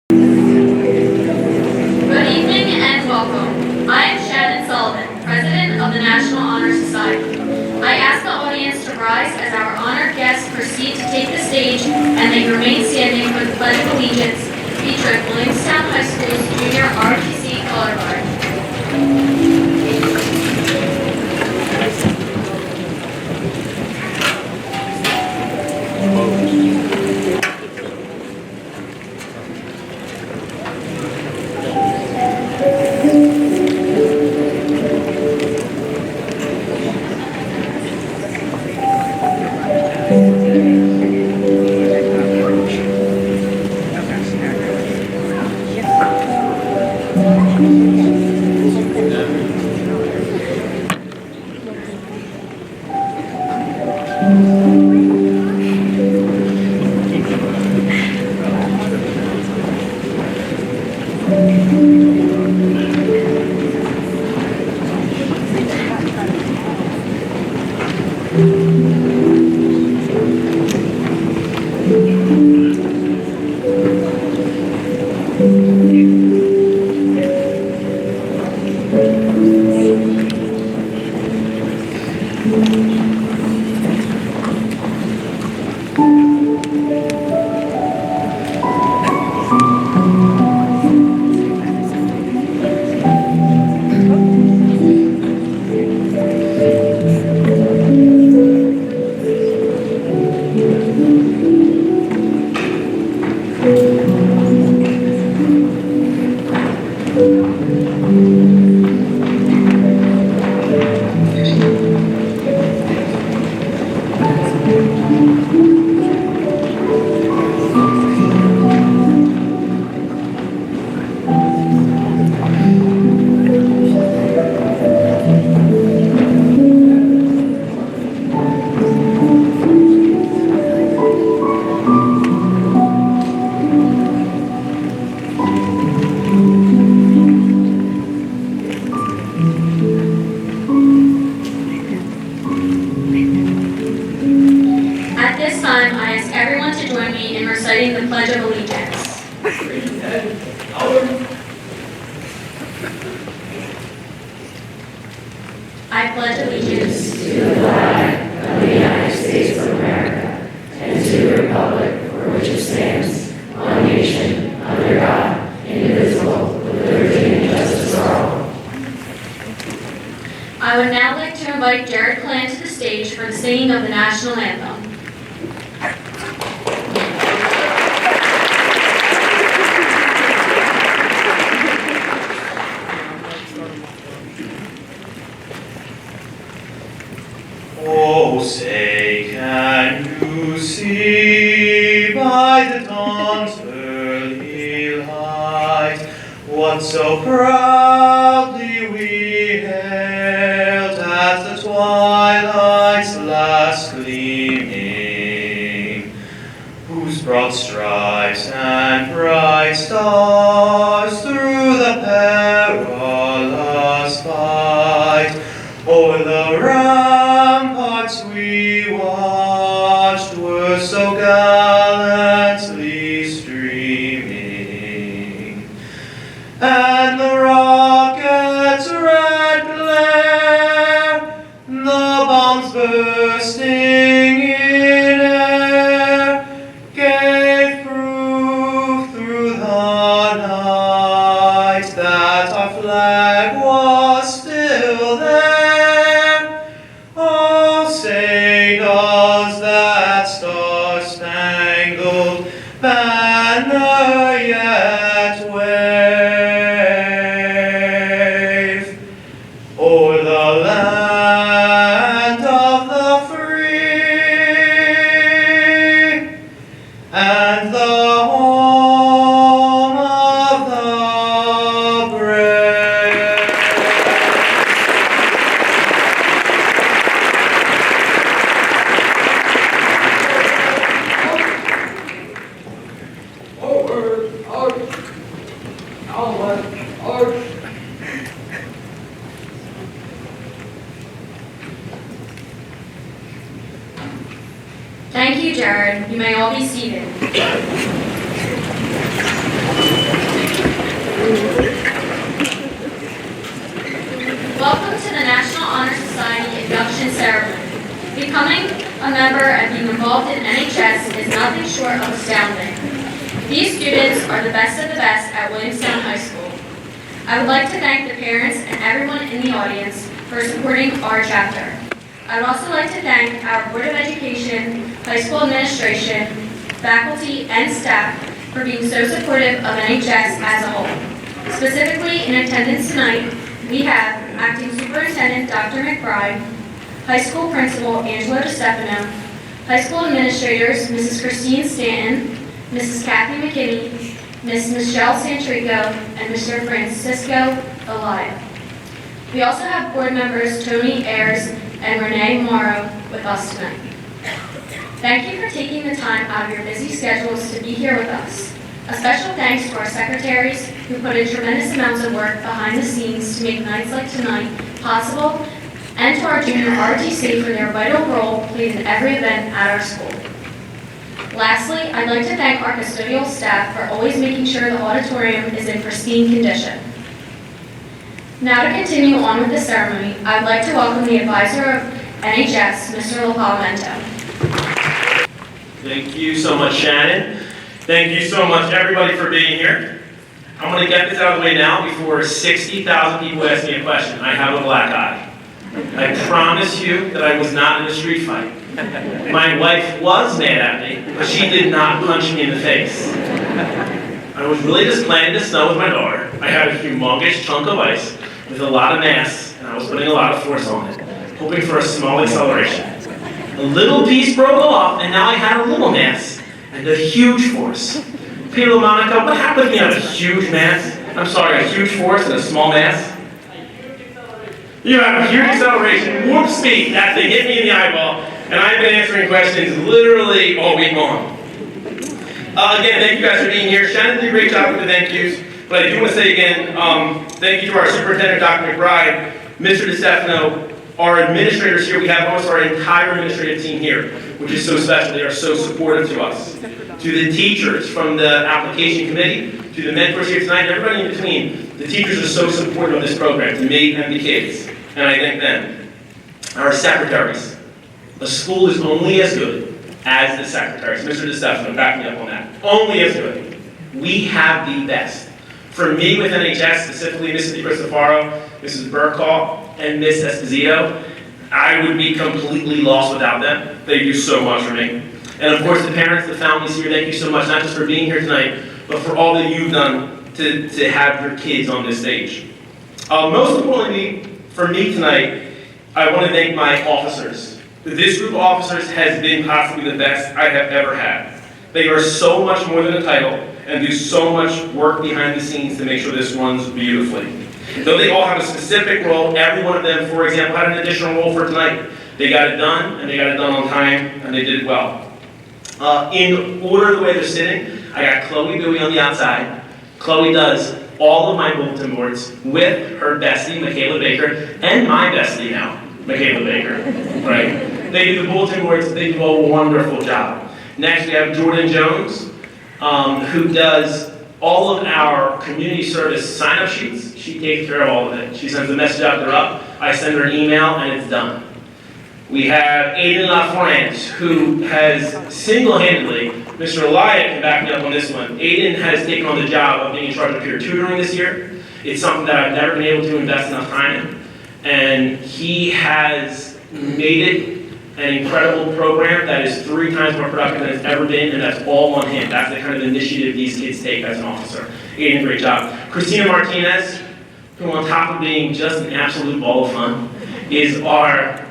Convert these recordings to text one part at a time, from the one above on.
Good evening and welcome. I am Shannon Sullivan, President of the National Honor Society. I ask the audience to rise as our honored guests proceed to take the stage and they remain standing for the Pledge of Allegiance featuring Williamstown High School's Junior ROTC Color Guard. At this time, I ask everyone to join me in reciting the Pledge of Allegiance. I pledge allegiance To the flag of the United States of America and to the republic for which it stands, one nation, under God, indivisible, with liberty and justice for all. I would now like to invite Jared Clan to the stage for the singing of the national anthem. Oh, say, can you see by the dawn's early light what so proudly we hailed at the twilight's last gleaming, whose broad stripes and bright stars through the perilous fight o'er the ramparts we watched were so gallantly streaming, and the rocket's red glare, the bombs bursting in air, gave proof through the night that our flag was still there. Oh, say does that star-spangled banner yet wave o'er the land of the free and the home of the brave? Thank you, Jared. You may all be seated. of the best at Williamstown High School. I would like to thank the parents and everyone in the audience for supporting our chapter. I would also like to thank our Board of Education, high school administration, faculty, and staff for being so supportive of NHS as a whole. Specifically in attendance tonight, we have Acting Superintendent Dr. McBride, High School Principal Angelo DiStefano, High School Administrators Mrs. Christine Stanton, Mrs. Kathy McKinney, Ms. Michelle Santrico, and Mr. Francisco Elia. We also have board members Tony Ayers and Renee Morrow with us tonight. Thank you for taking the time out of your busy schedules to be here with us. A special thanks to our secretaries who put in tremendous amounts of work behind the scenes to make nights like tonight possible, and to our junior ROTC for their vital role played in every event at our school. Lastly, I'd like to thank our custodial staff for always making sure the auditorium is in pristine condition. Now to continue on with the ceremony, I'd like to welcome the advisor of NHS, Mr. LaPalamento. Thank you so much, Shannon. Thank you so much, everybody, for being here. I'm going to get this out of the way now before 60,000 people ask me a question. I have a black eye. I promise you that I was not in a street fight. My wife was mad at me, but she did not punch me in the face. I was really just playing in the snow with my daughter. I had a humongous chunk of ice with a lot of mass, and I was putting a lot of force on it, hoping for a small acceleration. A little piece broke off, and now I had a little mass and a huge force. Peter Monica, what happened when you have a huge mass? I'm sorry, a huge force and a small mass? You have a huge acceleration, warp speed. That thing hit me in the eyeball, and I've been answering questions literally all week long. Again, thank you guys for being here. Shannon did a great job with the thank yous, but I do want to say again, thank you to our superintendent, Dr. McBride, Mr. DiStefano, our administrators here. We have almost our entire administrative team here, which is so special. They are so supportive to us. To the teachers from the application committee, to the mentors here tonight, and everybody in between, the teachers are so supportive of this program, to me and the kids, and I thank them. Our secretaries. A school is only as good as the secretaries. Mr. DiStefano, back me up on that. Only as good. We have the best. For me, with NHS, specifically Mrs. DiCristofaro, Mrs. Burkall, and Ms. Esposito, I would be completely lost without them. They do so much for me. And of course, the parents, the families here, thank you so much, not just for being here tonight, but for all that you've done to have your kids on this stage. Most importantly, for me tonight, I want to thank my officers. This group of officers has been possibly the best I have ever had. They are so much more than a title and do so much work behind the scenes to make sure this runs beautifully. Though they all have a specific role, every one of them, for example, had an additional role for tonight. They got it done, and they got it done on time, and they did it well. In order of the way they're sitting, I got Chloe Dewey on the outside. Chloe does all of my bulletin boards with her bestie, Michaela Baker, and my bestie now, Michaela Baker, right? They do the bulletin boards, they do a wonderful job. Next, we have Jordan Jones, who does all of our community service sign-up sheets. She takes care of all of it. She sends the message out, they're up, I send her an email, and it's done. We have Aiden LaFrance, who has single-handedly, Mr. Elia can back me up on this one, Aiden has taken on the job of being in charge of peer tutoring this year. It's something that I've never been able to invest enough time in. And he has made it an incredible program that is 3 times more productive than it's ever been, and that's all on him. That's the kind of initiative these kids take as an officer. Aiden, great job. Christina Martinez, who on top of being just an absolute ball of fun, is our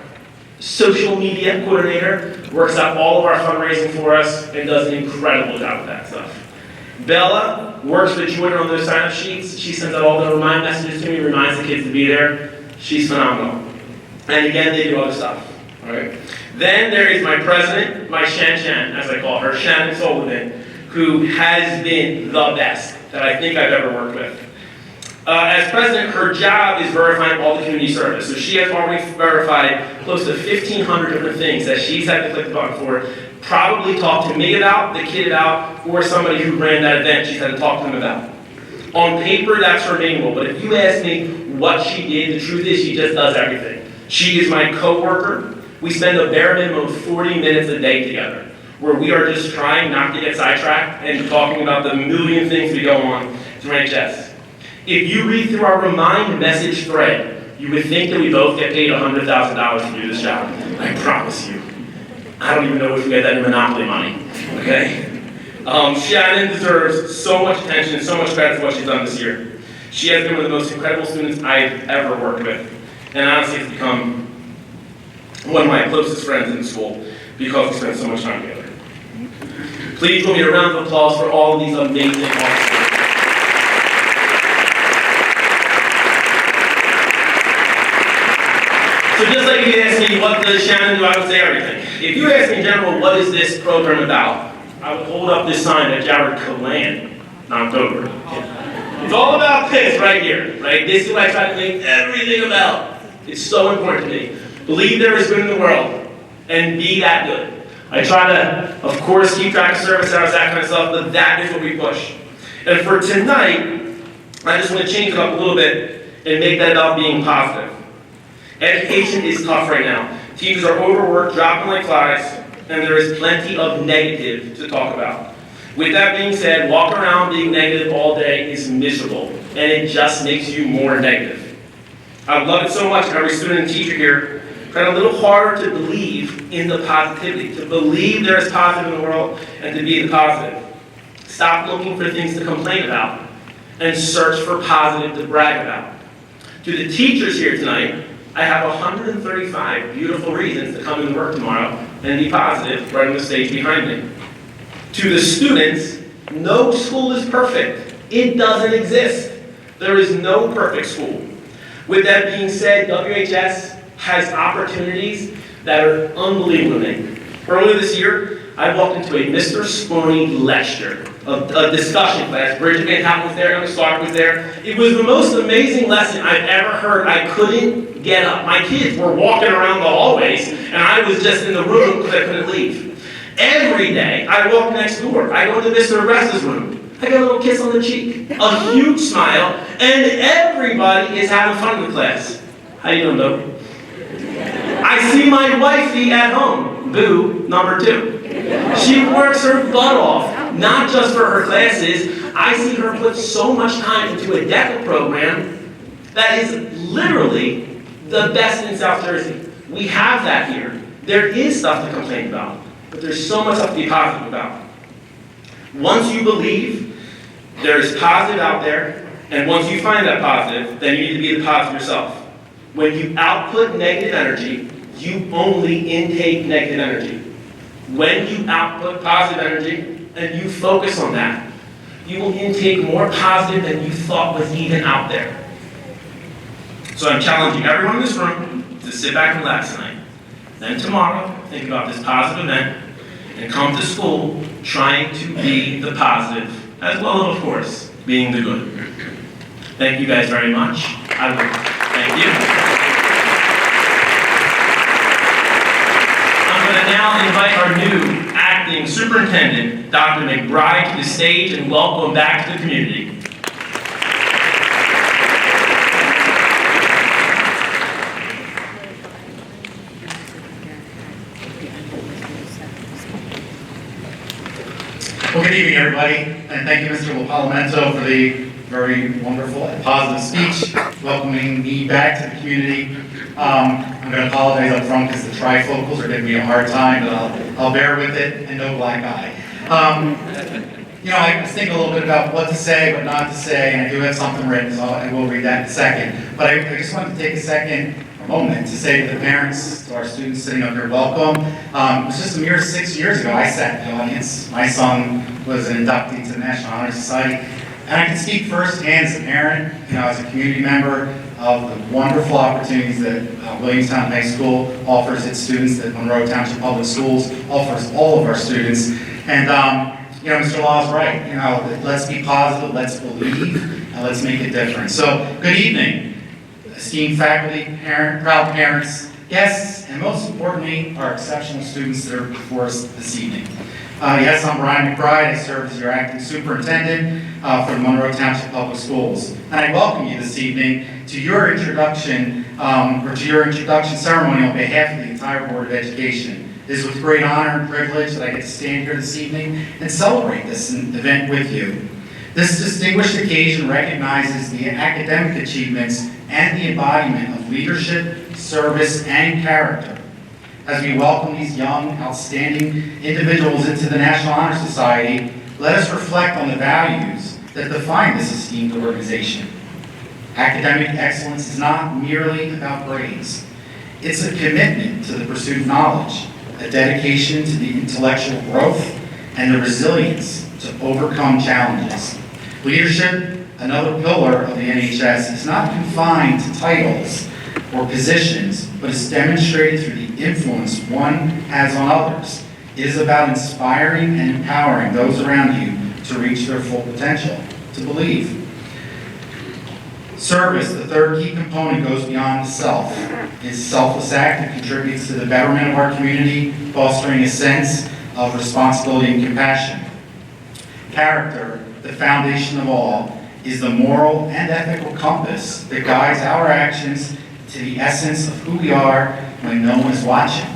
social media coordinator, works out all of our fundraising for us, and does an incredible job with that stuff. Bella works with Jordan on those sign-up sheets. She sends out all the remind messages to me, reminds the kids to be there. She's phenomenal. And again, they do other stuff. All right. Then there is my president, my Shan, as I call her, Shannon Sullivan, who has been the best that I think I've ever worked with. As president, her job is verifying all the community service. So she has already verified close to 1,500 different things that she's had to click the button for, probably talked to me about, the kid about, or somebody who ran that event she's had to talk to them about. On paper, that's her main role, but if you ask me what she did, the truth is she just does everything. She is my co-worker. We spend a bare minimum of 40 minutes a day together. where we are just trying not to get sidetracked and talking about the million things we go on through NHS. If you read through our Remind message thread, you would think that we both get paid $100,000 to do this job. I promise you. I don't even know if we get that in Monopoly money, okay? Shannon deserves so much attention and so much credit for what she's done this year. She has been one of the most incredible students I've ever worked with. And honestly, it's become one of my closest friends in the school because we spend so much time together. Please give me a round of applause for all of these amazing officers. So just like you asked me, what does Shannon do, I would say everything. If you ask me in general, what is this program about? I would hold up this sign that Jared Calan knocked over. It's all about this right here, right? This is what I try to make everything about. It's so important to me. Believe there is good in the world, and be that good. I try to, of course, keep track of service hours, that kind of stuff, but that is what we push. And for tonight, I just want to change it up a little bit and make that about being positive. Education is tough right now. Teachers are overworked, dropping like flies, and there is plenty of negative to talk about. With that being said, walking around being negative all day is miserable, and it just makes you more negative. I love it so much, every student and teacher here tried a little harder to believe in the positivity, to believe there is positive in the world, and to be the positive. Stop looking for things to complain about, and search for positive to brag about. To the teachers here tonight, I have 135 beautiful reasons to come into work tomorrow and be positive right on the stage behind me. To the students, no school is perfect. It doesn't exist. There is no perfect school. With that being said, WHS has opportunities that are unbelievable to me. Earlier this year, I walked into a Mr. Sponey lecture, a discussion class. Bridget Van Houten was there, Young Stark was there. It was the most amazing lesson I've ever heard. I couldn't get up. My kids were walking around the hallways, and I was just in the room because I couldn't leave. Every day, I walk next door. I go to Mr. Ressa's room. I get a little kiss on the cheek, a huge smile, and everybody is having fun in the class. How you doing, Boo? I see my wifey at home, Boo, number 2. She works her butt off, not just for her classes. I see her put so much time into a DECA program that is literally the best in South Jersey. We have that here. There is stuff to complain about, but there's so much stuff to be positive about. Once you believe there is positive out there, and once you find that positive, then you need to be the positive yourself. When you output negative energy, you only intake negative energy. When you output positive energy and you focus on that, you will intake more positive than you thought was even out there. So I'm challenging everyone in this room to sit back and relax tonight. Then tomorrow, think about this positive event and come to school trying to be the positive, as well as, of course, being the good. Thank you guys very much. Thank you. I'm going to now invite our new acting superintendent, Dr. McBride, to the stage and welcome him back to the community. Well, good evening, everybody, and thank you, Mr. Palomento, for the very wonderful and positive speech, welcoming me back to the community. I'm going to apologize up front because the trifocals are giving me a hard time, but I'll bear with it, and no black eye. I was thinking a little bit about what to say, what not to say, and I do have something written, so I will read that in a second. But I just wanted to take a moment to say to the parents, to our students sitting up here, welcome. It was just a mere 6 years ago I sat in the audience. My son was an inductee to the National Honor Society. And I can speak firsthand as a parent, as a community member, of the wonderful opportunities that Williamstown High School offers its students, that Monroe Township Public Schools offers all of our students. And, Mr. Law's right. Let's be positive, let's believe, and let's make a difference. So, good evening, esteemed faculty, proud parents, guests, and most importantly, our exceptional students that are before us this evening. Yes, I'm Brian McBride. I serve as your acting superintendent for the Monroe Township Public Schools. And I welcome you this evening to your introduction ceremony on behalf of the entire Board of Education. It is with great honor and privilege that I get to stand here this evening and celebrate this event with you. This distinguished occasion recognizes the academic achievements and the embodiment of leadership, service, and character. As we welcome these young, outstanding individuals into the National Honor Society, let us reflect on the values that define this esteemed organization. Academic excellence is not merely about grades. It's a commitment to the pursuit of knowledge, a dedication to the intellectual growth, and the resilience to overcome challenges. Leadership, another pillar of the NHS, is not confined to titles or positions, but is demonstrated through the influence one has on others. It is about inspiring and empowering those around you to reach their full potential, to believe. Service, the third key component, goes beyond the self. It is a selfless act that contributes to the betterment of our community, fostering a sense of responsibility and compassion. Character, the foundation of all, is the moral and ethical compass that guides our actions to the essence of who we are when no one is watching.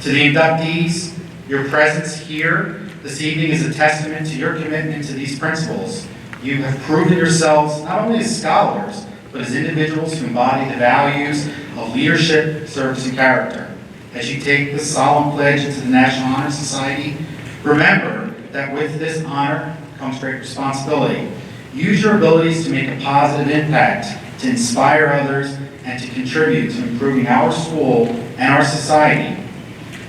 To the inductees, your presence here this evening is a testament to your commitment to these principles. You have proven yourselves not only as scholars, but as individuals who embody the values of leadership, service, and character. As you take this solemn pledge into the National Honor Society, remember that with this honor comes great responsibility. Use your abilities to make a positive impact, to inspire others, and to contribute to improving our school and our society.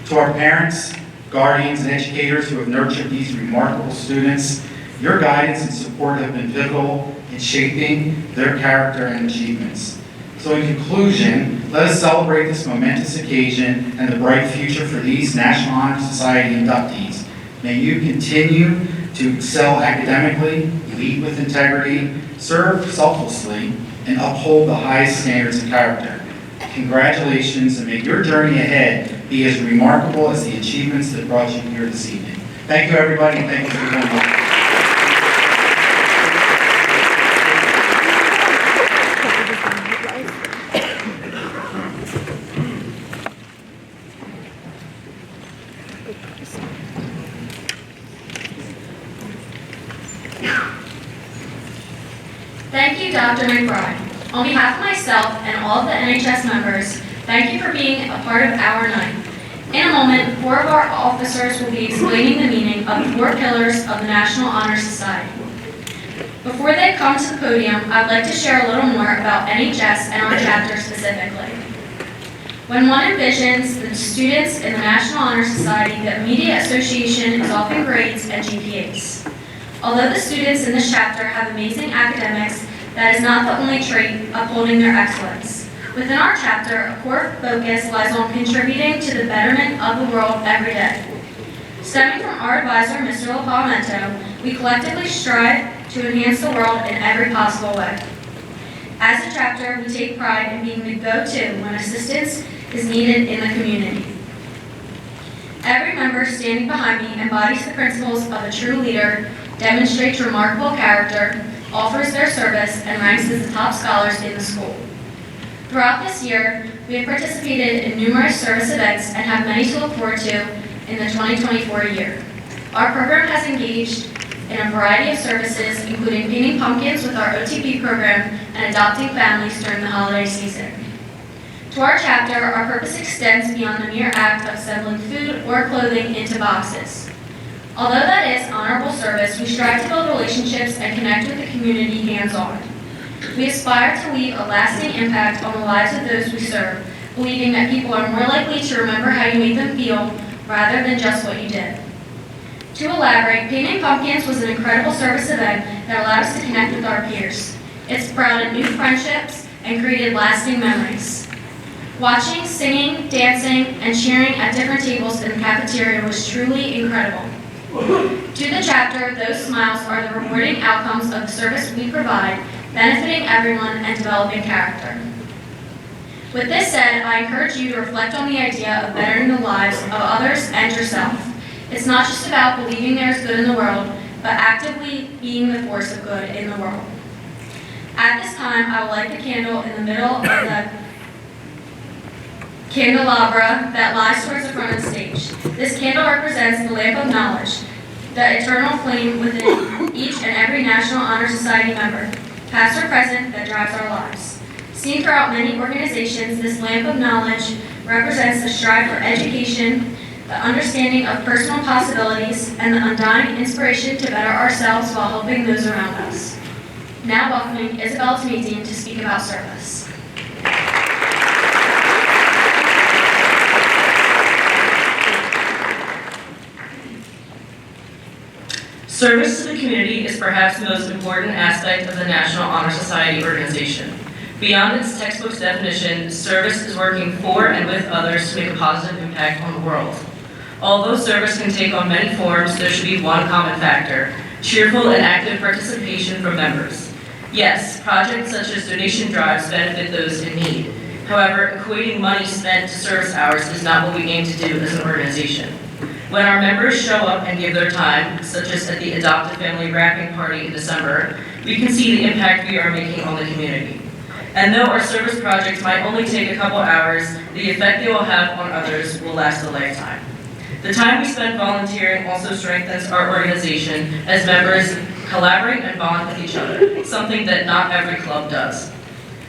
To our parents, guardians, and educators who have nurtured these remarkable students, your guidance and support have been pivotal in shaping their character and achievements. So in conclusion, let us celebrate this momentous occasion and the bright future for these National Honor Society inductees. May you continue to excel academically, lead with integrity, serve selflessly, and uphold the highest standards of character. Congratulations, and may your journey ahead be as remarkable as the achievements that brought you here this evening. Thank you, everybody, and thank you for coming up. Thank you, Dr. McBride. On behalf of myself and all of the NHS members, thank you for being a part of our night. In a moment, 4 of our officers will be explaining the meaning of the 4 pillars of the National Honor Society. Before they come to the podium, I'd like to share a little more about NHS and our chapter specifically. When one envisions the students in the National Honor Society, the immediate association is often grades and GPAs. Although the students in this chapter have amazing academics, that is not the only trait upholding their excellence. Within our chapter, a core focus lies on contributing to the betterment of the world every day. Stemming from our advisor, Mr. LaPalmento, we collectively strive to enhance the world in every possible way. As a chapter, we take pride in being the go-to when assistance is needed in the community. Every member standing behind me embodies the principles of a true leader, demonstrates remarkable character, offers their service, and ranks as the top scholars in the school. Throughout this year, we have participated in numerous service events and have many to look forward to in the 2024 year. Our program has engaged in a variety of services, including painting pumpkins with our OTP program and adopting families during the holiday season. To our chapter, our purpose extends beyond the mere act of assembling food or clothing into boxes. Although that is honorable service, we strive to build relationships and connect with the community hands-on. We aspire to leave a lasting impact on the lives of those we serve, believing that people are more likely to remember how you made them feel rather than just what you did. To elaborate, painting pumpkins was an incredible service event that allowed us to connect with our peers. It sprouted new friendships and created lasting memories. Watching, singing, dancing, and cheering at different tables in the cafeteria was truly incredible. To the chapter, those smiles are the rewarding outcomes of the service we provide, benefiting everyone and developing character. With this said, I encourage you to reflect on the idea of bettering the lives of others and yourself. It's not just about believing there is good in the world, but actively being the force of good in the world. At this time, I will light the candle in the middle of the candelabra that lies towards the front of the stage. This candle represents the lamp of knowledge, the eternal flame within each and every National Honor Society member, past or present, that drives our lives. Seen throughout many organizations, this lamp of knowledge represents the strive for education, the understanding of personal possibilities, and the undying inspiration to better ourselves while helping those around us. Now welcoming Isabel Tamazian to speak about service. Service to the community is perhaps the most important aspect of the National Honor Society organization. Beyond its textbook's definition, service is working for and with others to make a positive impact on the world. Although service can take on many forms, there should be one common factor: cheerful and active participation from members. Yes, projects such as donation drives benefit those in need. However, equating money spent to service hours is not what we aim to do as an organization. When our members show up and give their time, such as at the adopted family wrapping party in December, we can see the impact we are making on the community. And though our service projects might only take a couple hours, the effect they will have on others will last a lifetime. The time we spend volunteering also strengthens our organization as members collaborate and bond with each other, something that not every club does.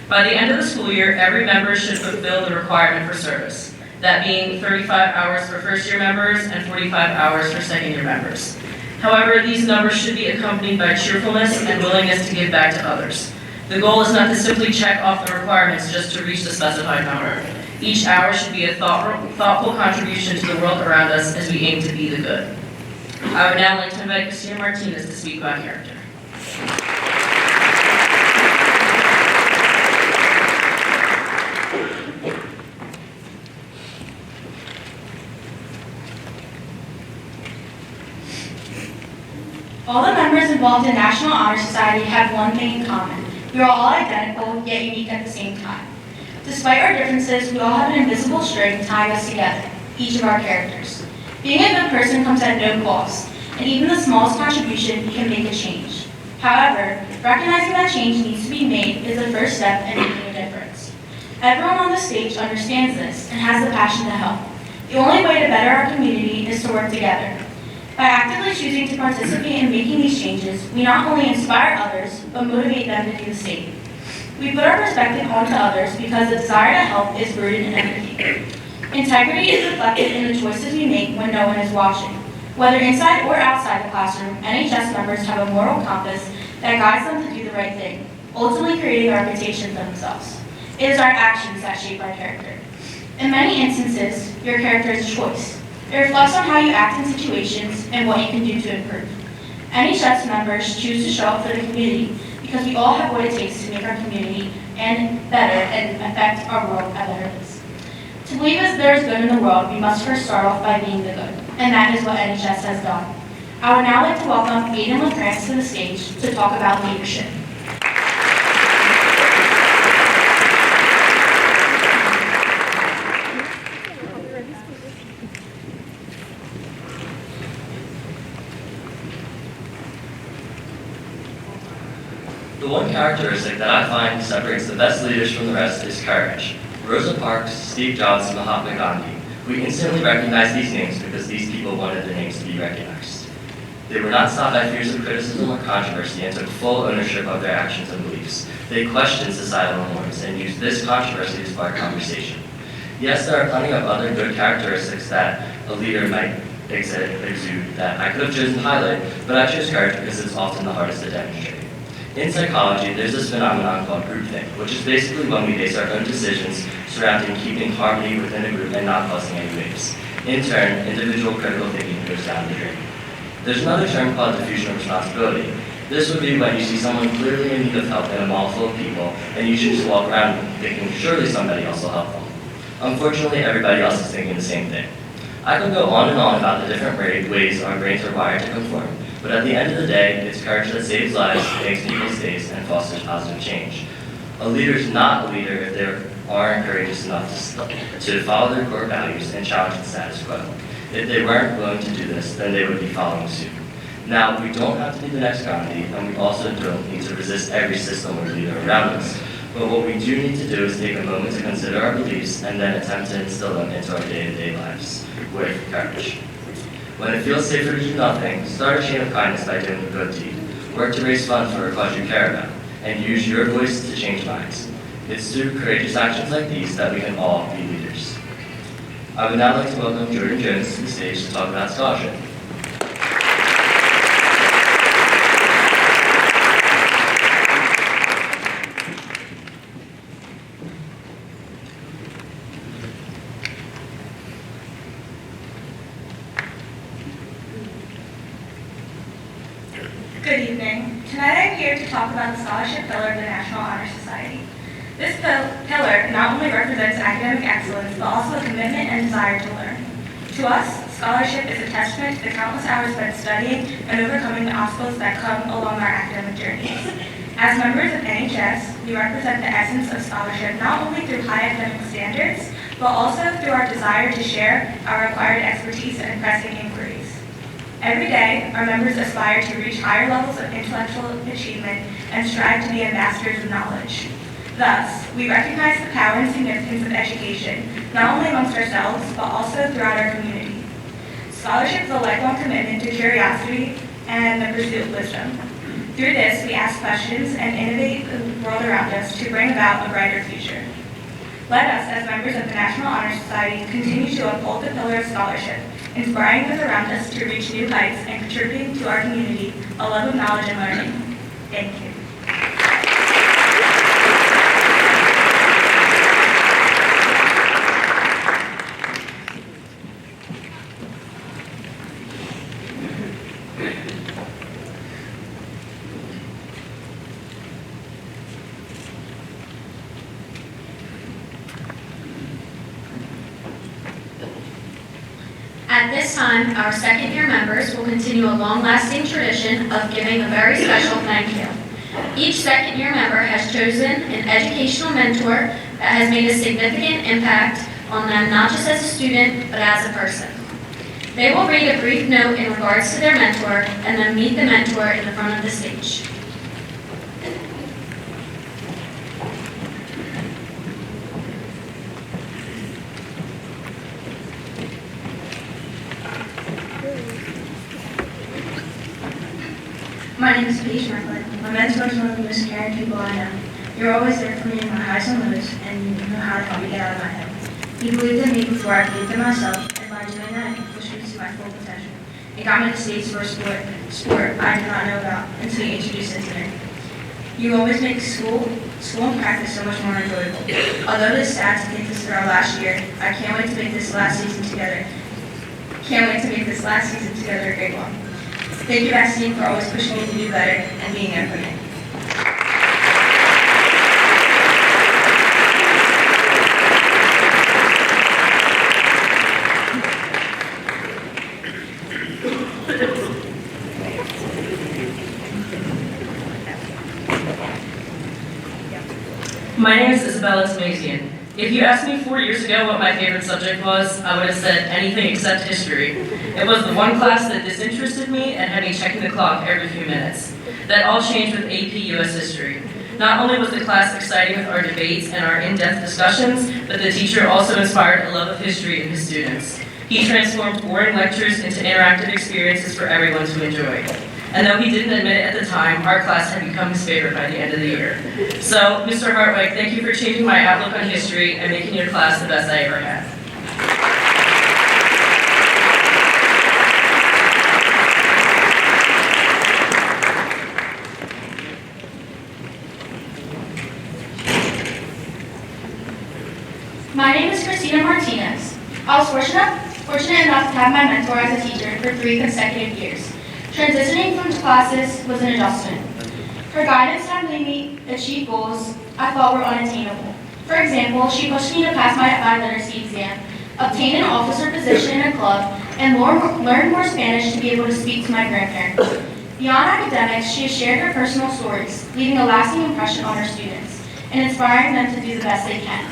By the end of the school year, every member should fulfill the requirement for service, that being 35 hours for first-year members and 45 hours for second-year members. However, these numbers should be accompanied by cheerfulness and willingness to give back to others. The goal is not to simply check off the requirements just to reach the specified number. Each hour should be a thoughtful contribution to the world around us as we aim to be the good. I would now like to invite Christina Martinez to speak about character. All the members involved in National Honor Society have one thing in common. We are all identical, yet unique at the same time. Despite our differences, we all have an invisible string tying us together, each of our characters. Being a good person comes at no cost, and even the smallest contribution can make a change. However, recognizing that change needs to be made is the first step in making a difference. Everyone on the stage understands this and has the passion to help. The only way to better our community is to work together. By actively choosing to participate in making these changes, we not only inspire others, but motivate them to do the same. We put our perspective onto others because the desire to help is rooted in empathy. Integrity is reflected in the choices we make when no one is watching. Whether inside or outside the classroom, NHS members have a moral compass that guides them to do the right thing, ultimately creating a reputation for themselves. It is our actions that shape our character. In many instances, your character is a choice. It reflects on how you act in situations and what you can do to improve. NHS members choose to show up for the community because we all have what it takes to make our community better and affect our world a better place. To believe that there is good in the world, we must first start off by being the good, and that is what NHS has done. I would now like to welcome Aiden LaFrance to the stage to talk about leadership. The one characteristic that I find separates the best leaders from the rest is courage. Rosa Parks, Steve Jobs, and Mahatma Gandhi. We instantly recognize these names because these people wanted their names to be recognized. They were not stopped by fears of criticism or controversy and took full ownership of their actions and beliefs. They questioned societal norms and used this controversy to spark conversation. Yes, there are plenty of other good characteristics that a leader might exude that I could have chosen to highlight, but I chose courage because it's often the hardest to demonstrate. In psychology, there's this phenomenon called groupthink, which is basically when we base our own decisions surrounding keeping harmony within a group and not causing any waves. In turn, individual critical thinking goes down the drain. There's another term called diffusion of responsibility. This would be when you see someone clearly in need of help in a mall full of people, and you should just walk around thinking surely somebody else will help them. Unfortunately, everybody else is thinking the same thing. I could go on and on about the different ways our brains are wired to conform, but at the end of the day, it's courage that saves lives, makes people's days, and fosters positive change. A leader is not a leader if they aren't courageous enough to follow their core values and challenge the status quo. If they weren't willing to do this, then they would be following suit. Now, we don't have to be the next Gandhi, and we also don't need to resist every system or leader around us. But what we do need to do is take a moment to consider our beliefs and then attempt to instill them into our day-to-day lives with courage. When it feels safer to do nothing, start a chain of kindness by doing a good deed. Work to raise funds for a cause you care about, and use your voice to change lives. It's through courageous actions like these that we can all be leaders. I would now like to welcome Jordan Jones to the stage to talk about scholarship. Good evening. Tonight I'm here to talk about the scholarship pillar of the National Honor Society. This pillar not only represents academic excellence, but also a commitment and desire to learn. To us, scholarship is a testament to the countless hours spent studying and overcoming the obstacles that come along our academic journeys. As members of NHS, we represent the essence of scholarship not only through high academic standards, but also through our desire to share our acquired expertise and pressing inquiries. Every day, our members aspire to reach higher levels of intellectual achievement and strive to be ambassadors of knowledge. Thus, we recognize the power and significance of education, not only amongst ourselves, but also throughout our community. Scholarship is a lifelong commitment to curiosity and the pursuit of wisdom. Through this, we ask questions and innovate the world around us to bring about a brighter future. Let us, as members of the National Honor Society, continue to uphold the pillar of scholarship, inspiring those around us to reach new heights and contributing to our community a love of knowledge and learning. Thank you. At this time, our second-year members will continue a long-lasting tradition of giving a very special thank you. Each second-year member has chosen an educational mentor that has made a significant impact on them, not just as a student, but as a person. They will read a brief note in regards to their mentor and then meet the mentor in the front of the stage. My name is Paige Merklin. My mentor is one of the most caring people I know. You're always there for me in my highs and lows, and you know how to help me get out of my head. You believed in me before I believed in myself, and by doing that, you pushed me to my full potential. It got me to states for a sport I did not know about until you introduced it to me. You always make school and practice so much more enjoyable. Although it is sad to think this is our last year, I can't wait to make this last season together. A great one. Thank you, Maxine, for always pushing me to do better and being there for me. My name is Isabella Tamazian. If you asked me 4 years ago what my favorite subject was, I would have said anything except history. It was the one class that disinterested me and had me checking the clock every few minutes. That all changed with AP US History. Not only was the class exciting with our debates and our in-depth discussions, but the teacher also inspired a love of history in his students. He transformed boring lectures into interactive experiences for everyone to enjoy. And though he didn't admit it at the time, our class had become his favorite by the end of the year. So, Mr. Hartwig, thank you for changing my outlook on history and making your class the best I ever had. My name is Christina Martinez. I was fortunate enough to have my mentor as a teacher for 3 consecutive years. Transitioning from classes was an adjustment. Her guidance had made me achieve goals I thought were unattainable. For example, she pushed me to pass my biliteracy exam, obtain an officer position in a club, and learn more Spanish to be able to speak to my grandparents. Beyond academics, she has shared her personal stories, leaving a lasting impression on her students, and inspiring them to do the best they can.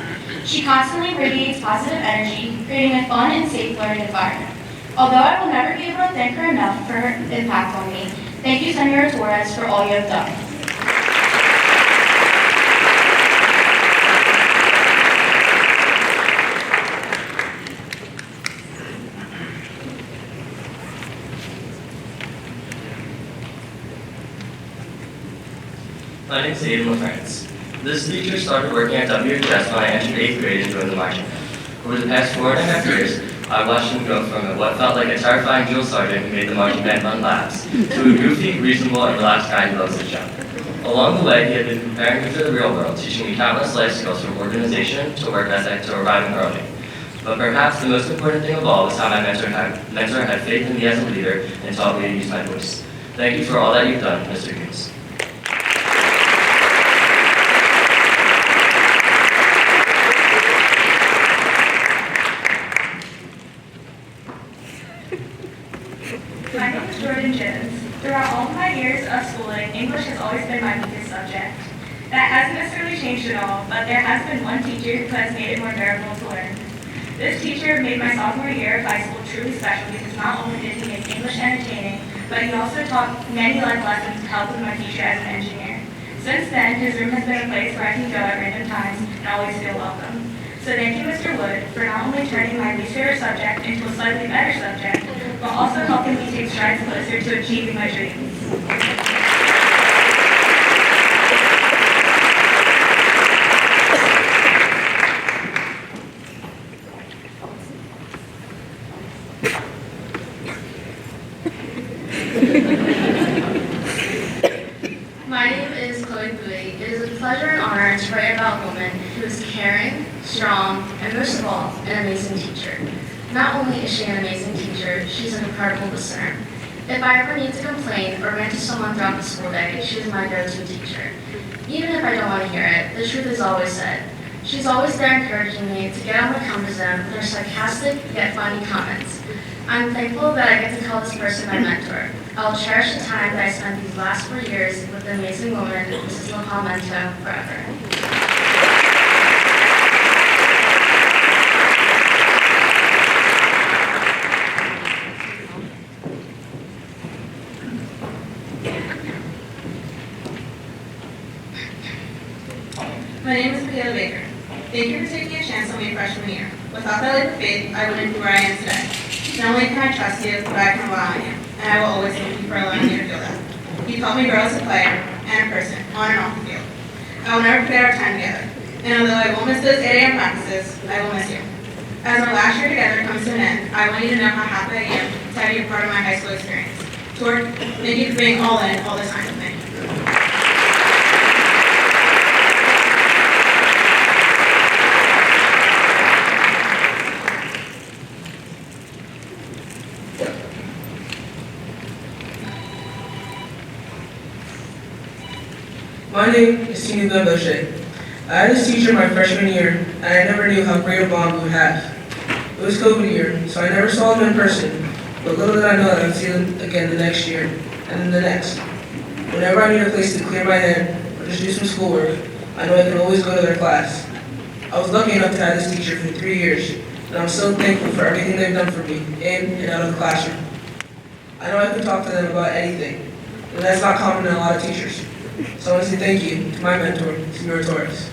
She constantly radiates positive energy, creating a fun and safe learning environment. Although I will never be able to thank her enough for her impact on me, thank you, Senora Torres, for all you have done. name's Aiden LaFrance. This teacher started working at WHS when I entered 8th grade and joined the marching band. Over the past 4.5 years, I watched him go from what felt like a terrifying drill sergeant who made the marching band run laps, to a goofy, reasonable, and relaxed guy who loves his job. Along the way, he had been preparing me for the real world, teaching me countless life skills from organization to work ethic to arriving early. But perhaps the most important thing of all was how my mentor had faith in me as a leader and taught me to use my voice. Thank you for all that you've done, Mr. Goose. My name is Jordan Jones. Throughout all of my years of schooling, English has always been my weakest subject. That hasn't necessarily changed at all, but there has been one teacher who has made it more bearable to learn. This teacher made my sophomore year of high school truly special because not only did he make English entertaining, but he also taught many life lessons to help with my future as an engineer. Since then, his room has been a place where I can go at random times and always feel welcome. So thank you, Mr. Wood, for not only turning my least favorite subject into a slightly better subject, but also helping me take strides closer to achieving my dreams. My name is Chloe Bowie. It is a pleasure and honor to write about a woman who is caring, strong, and most of all, an amazing teacher. Not only is she an amazing teacher, she's an incredible listener. If I ever need to complain or rant to someone throughout the school day, she's my go-to teacher. Even if I don't want to hear it, the truth is always said. She's always there encouraging me to get out of my comfort zone with her sarcastic yet funny comments. I'm thankful that I get to call this person my mentor. I will cherish the time that I spent these last 4 years with the amazing woman, Mrs. Lapalmento, forever. My name is Michaela Baker. Thank you for taking a chance on me freshman year. Without that leap of faith, I wouldn't be where I am today. Not only can I trust you, but I can rely on you, and I will always thank you for allowing me to feel that. You've helped me grow as a player and a person, on and off the field. I will never forget our time together, and although I won't miss those 8 a.m. practices, I will miss you. As our last year together comes to an end, I want you to know how happy I am to have you a part of my high school experience. Tor, thank you for being all in all this time with me. My name is Tina Boucher. I had this teacher my freshman year, and I never knew how great a bond we would have. It was COVID year, so I never saw him in person, but little did I know that I would see him again the next year, and then the next. Whenever I need a place to clear my head, or just do some schoolwork, I know I can always go to their class. I was lucky enough to have this teacher for 3 years, and I'm so thankful for everything they've done for me, in and out of the classroom. I know I can talk to them about anything, and that's not common in a lot of teachers. So I want to say thank you to my mentor, Senora Torres.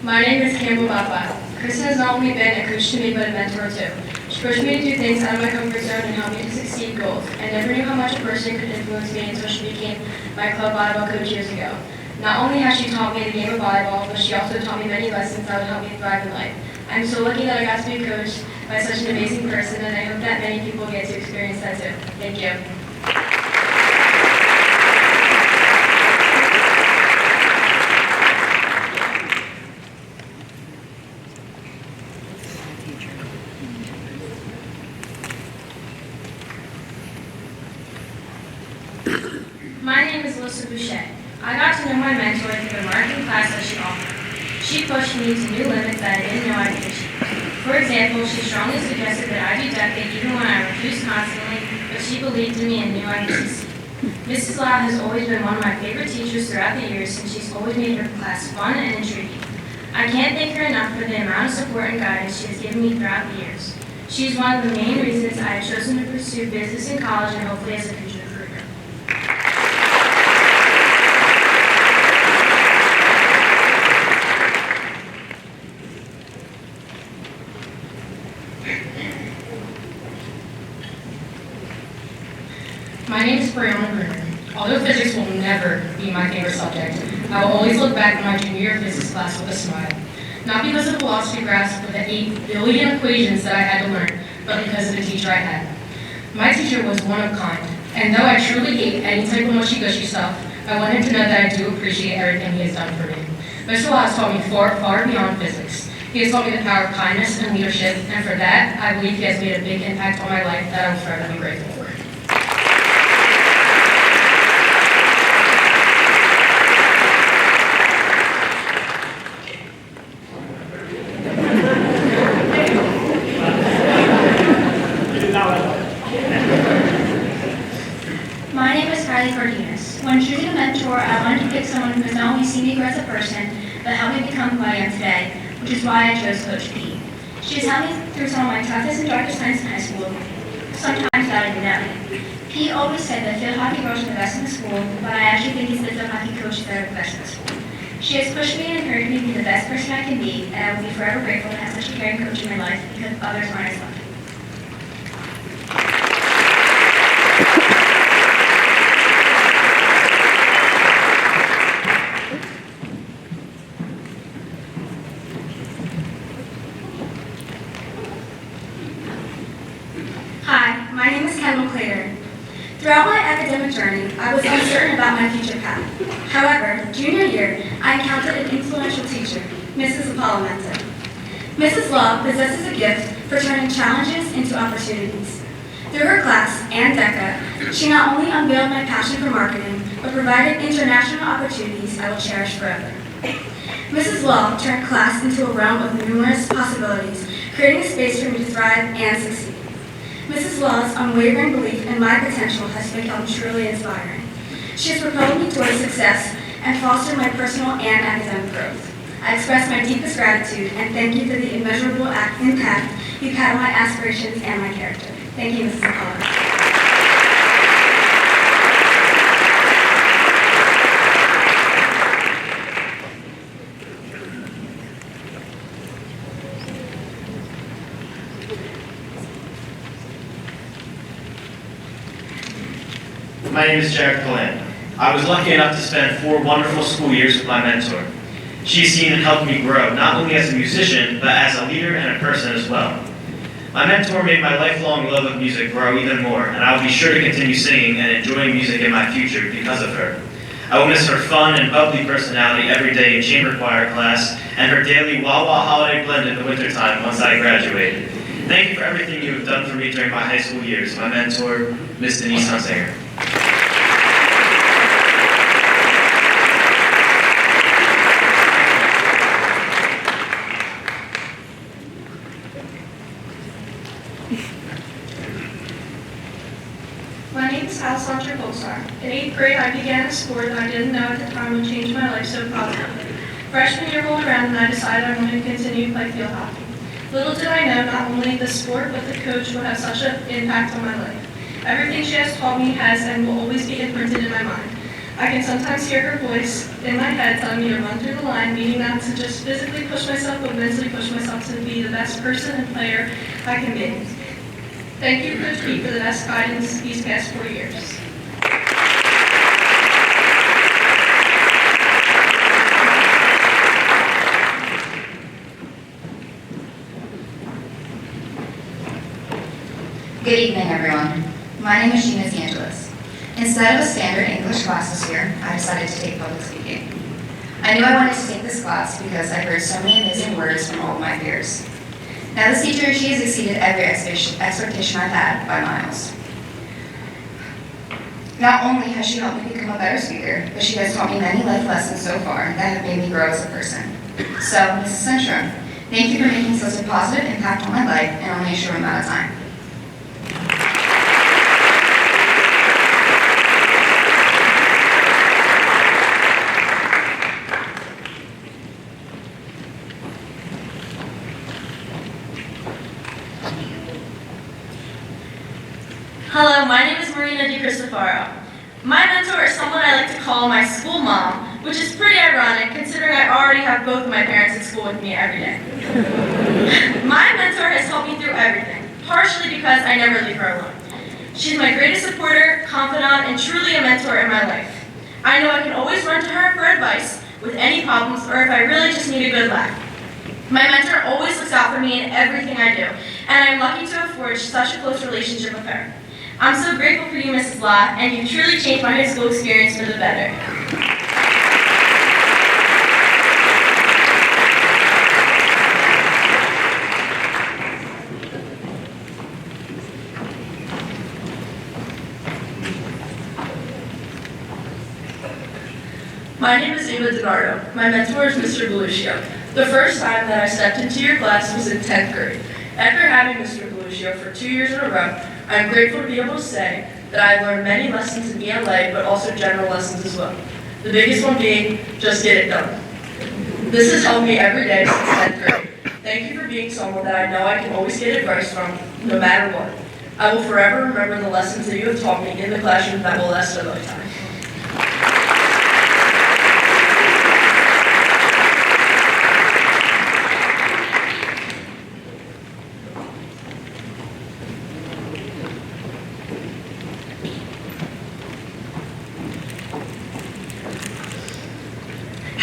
My name is Campbell Bapa. Kristen has not only been a coach to me, but a mentor too. She pushed me to do things out of my comfort zone and helped me to succeed goals. I never knew how much a person could influence me until she became my club volleyball coach years ago. Not only has she taught me the game of volleyball, but she also taught me many lessons that would help me thrive in life. I'm so lucky that I got to be coached by such an amazing person, and I hope that many people get to experience that too. Thank you. My name is Alyssa Boucher. I got to know my mentor through the marketing class that she offered. She pushed me to new limits that I didn't know I could achieve. For example, she strongly suggested that I do decade even when I refused constantly, but she believed in me and knew I could succeed. Mrs. Lau has always been one of my favorite teachers throughout the years since she's always made her class fun and intriguing. I can't thank her enough for the amount of support and guidance she has given me throughout the years. She's one of the main reasons I have chosen to pursue business in college and hopefully as a future career. I will always look back on my junior year physics class with a smile. Not because of philosophy graphs with the 8 billion equations that I had to learn, but because of the teacher I had. My teacher was one of a kind, and though I truly hate any type of mushy-gushy stuff, I want him to know that I do appreciate everything he has done for me. Mr. Law has taught me far beyond physics. He has taught me the power of kindness and leadership, and for that, I believe he has made a big impact on my life that I will forever be grateful for. My name is Kylie Cardenas. When choosing a mentor, I wanted to pick someone who has not only seen me grow as a person, but helped me become who I am today, which is why I chose Coach P. She has helped me through some of my toughest and darkest times in high school, sometimes without even knowing. P always said that field hockey girls are the best in the school, but I actually think it's the field hockey coaches that are the best in the school. She has pushed me and encouraged me to be the best person I can be, and I will be forever grateful to have such a caring coach in my life because others aren't as lucky. Hi, my name is Kendall Clater. Throughout my academic journey, I was uncertain about my future path. However, junior year, I encountered an influential teacher, Mrs. Apollo-Mento. Mrs. Law possesses a gift for turning challenges into opportunities. Through her class and DECA, she not only unveiled my passion for marketing, but provided international opportunities I will cherish forever. Mrs. Law turned class into a realm of numerous possibilities, creating a space for me to thrive and succeed. Mrs. Law's unwavering belief in my potential has become truly inspiring. She has propelled me towards success and fostered my personal and academic growth. I express my deepest gratitude and thank you for the immeasurable impact you've had on my aspirations and my character. Thank you, Mrs. Apollo. My name is Jared Palan. I was lucky enough to spend 4 wonderful school years with my mentor. She's seen and helped me grow, not only as a musician, but as a leader and a person as well. My mentor made my lifelong love of music grow even more, and I will be sure to continue singing and enjoying music in my future because of her. I will miss her fun and bubbly personality every day in chamber choir class, and her daily wah-wah holiday blend in the wintertime once I graduated. Thank you for everything you have done for me during my high school years. My mentor, Miss Denise Hunsinger. My name is Alessandra Golsar. In 8th grade, I began a sport that I didn't know at the time would change my life so positively. Freshman year rolled around and I decided I wanted to continue to play field hockey. Little did I know not only the sport but the coach would have such an impact on my life. Everything she has taught me has and will always be imprinted in my mind. I can sometimes hear her voice in my head telling me to run through the line, meaning not to just physically push myself but mentally push myself to be the best person and player I can be. Thank you, Coach Pete, for the best guidance these past 4 years. Good evening, everyone. My name is Gina Angeles. Instead of a standard English class this year, I decided to take public speaking. I knew I wanted to take this class because I heard so many amazing words from all of my peers. Now this teacher, she has exceeded every expectation I've had by miles. Not only has she helped me become a better speaker, but she has taught me many life lessons so far that have made me grow as a person. So, Mrs. Centrum, thank you for making such a positive impact on my life in only a short amount of time. Hello, my name is Marina DiCristofaro. My mentor is someone I like to call my school mom, which is pretty ironic considering I already have both of my parents at school with me every day. My mentor has helped me through everything, partially because I never leave her alone. She's my greatest supporter, confidant, and truly a mentor in my life. I know I can always run to her for advice, with any problems or if I really just need a good laugh. My mentor always looks out for me in everything I do, and I'm lucky to have forged such a close relationship with her. I'm so grateful for you, Mrs. Law, and you truly changed my high school experience for the better. My name is Ava DiNardo. My mentor is Mr. Beluccio. The first time that I stepped into your class was in 10th grade. After having Mr. Beluccio for 2 years in a row, I'm grateful to be able to say that I've learned many lessons in ELA, but also general lessons as well. The biggest one being, just get it done. This has helped me every day since 10th grade. Thank you for being someone that I know I can always get advice from, no matter what. I will forever remember the lessons that you have taught me in the classroom that will last a lifetime.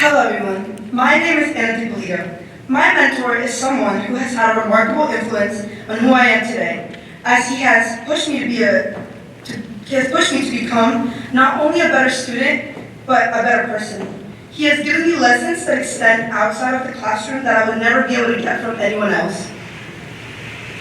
Hello everyone, my name is Anthony Polito. My mentor is someone who has had a remarkable influence on who I am today, as he has pushed me to become not only a better student, but a better person. He has given me lessons that extend outside of the classroom that I would never be able to get from anyone else.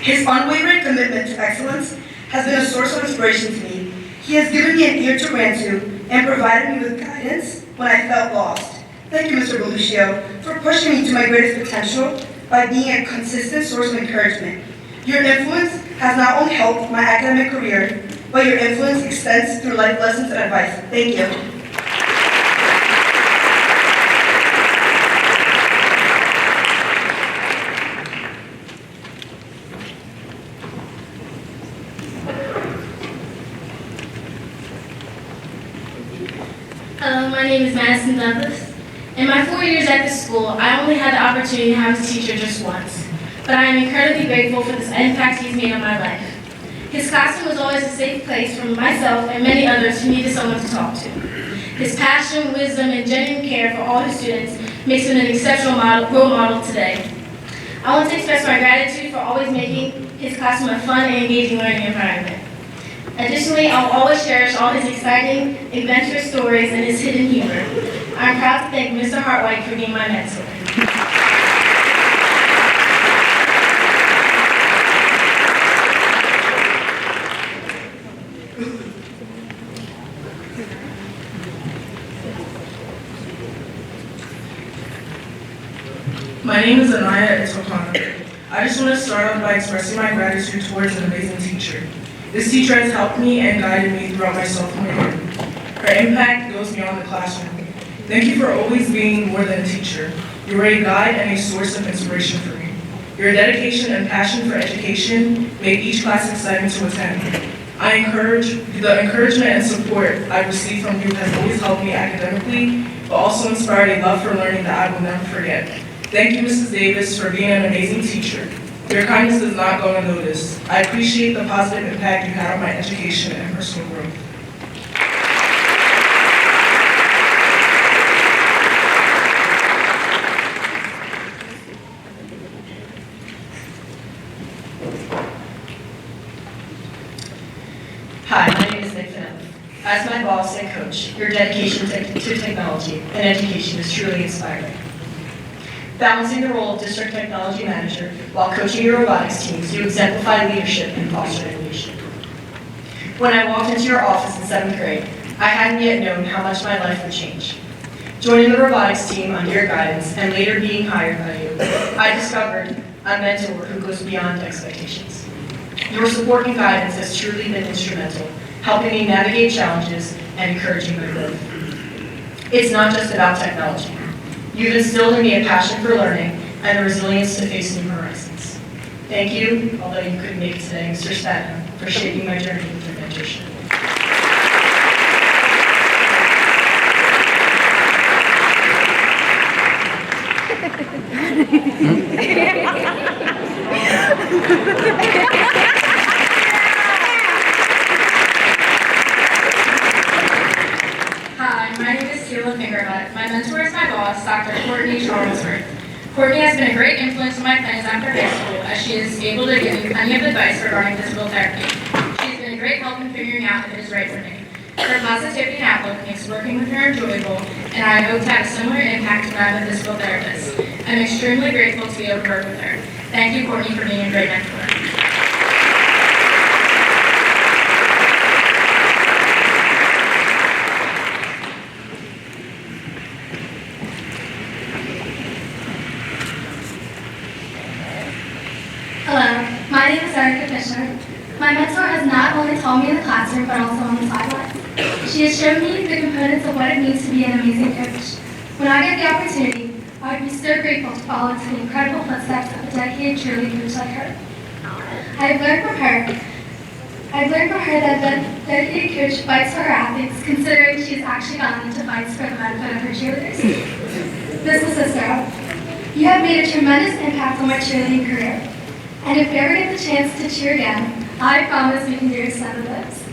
His unwavering commitment to excellence has been a source of inspiration to me. He has given me an ear to rant to and provided me with guidance when I felt lost. Thank you, Mr. Beluccio, for pushing me to my greatest potential by being a consistent source of encouragement. Your influence has not only helped my academic career, but your influence extends through life lessons and advice. Thank you. Hello, my name is Madison Douglas. In my 4 years at this school, I only had the opportunity to have his teacher just once, but I am incredibly grateful for this impact he's made on my life. His classroom was always a safe place for myself and many others who needed someone to talk to. His passion, wisdom, and genuine care for all his students makes him an exceptional role model today. I want to express my gratitude for always making his classroom a fun and engaging learning environment. Additionally, I'll always cherish all his exciting, adventurous stories and his hidden humor. I'm proud to thank Mr. Hartwhite for being my mentor. My name is Anaya Itokana. I just want to start off by expressing my gratitude towards an amazing teacher. This teacher has helped me and guided me throughout my sophomore year. Her impact goes beyond the classroom. Thank you for always being more than a teacher. You are a guide and a source of inspiration for me. Your dedication and passion for education made each class exciting to attend. The encouragement and support I've received from you has always helped me academically, but also inspired a love for learning that I will never forget. Thank you, Mrs. Davis, for being an amazing teacher. Your kindness does not go unnoticed. I appreciate the positive impact you had on my education and personal growth. Hi, my name is Nick Finelli. As my boss and coach, your dedication to technology and education is truly inspiring. Balancing the role of district technology manager while coaching your robotics teams, you exemplify leadership and foster innovation. When I walked into your office in 7th grade, I hadn't yet known how much my life would change. Joining the robotics team under your guidance and later being hired by you, I discovered a mentor who goes beyond expectations. Your support and guidance has truly been instrumental, helping me navigate challenges and encouraging my growth. It's not just about technology. You've instilled in me a passion for learning and the resilience to face new horizons. Thank you, although you couldn't make it today, Mr. Statham, for shaping my journey with your mentorship. Hi, my name is Kayla Fingerhut. My mentor is my boss, Dr. Courtney Charlesworth. Courtney has been a great influence on my plans after high school, as she is able to give me plenty of advice regarding physical therapy. She has been a great help in figuring out if it is right for me. Her positivity and outlook makes working with her enjoyable, and I hope to have a similar impact when I'm a physical therapist. I'm extremely grateful to be able to work with her. Thank you, Courtney, for being a great mentor. Hello, my name is Erica Fisher. My mentor has not only taught me in the classroom, but also on the sidelines. She has shown me the components of what it means to be an amazing coach. When I get the opportunity, I would be so grateful to follow into the incredible footsteps of a dedicated cheerleading coach like her. I've learned from her that a dedicated coach fights for her athletes, considering she has actually gone into fights for the benefit of her cheerleaders. Mrs. Sister, you have made a tremendous impact on my cheerleading career. And if we ever get the chance to cheer again, I promise we can do extended lips.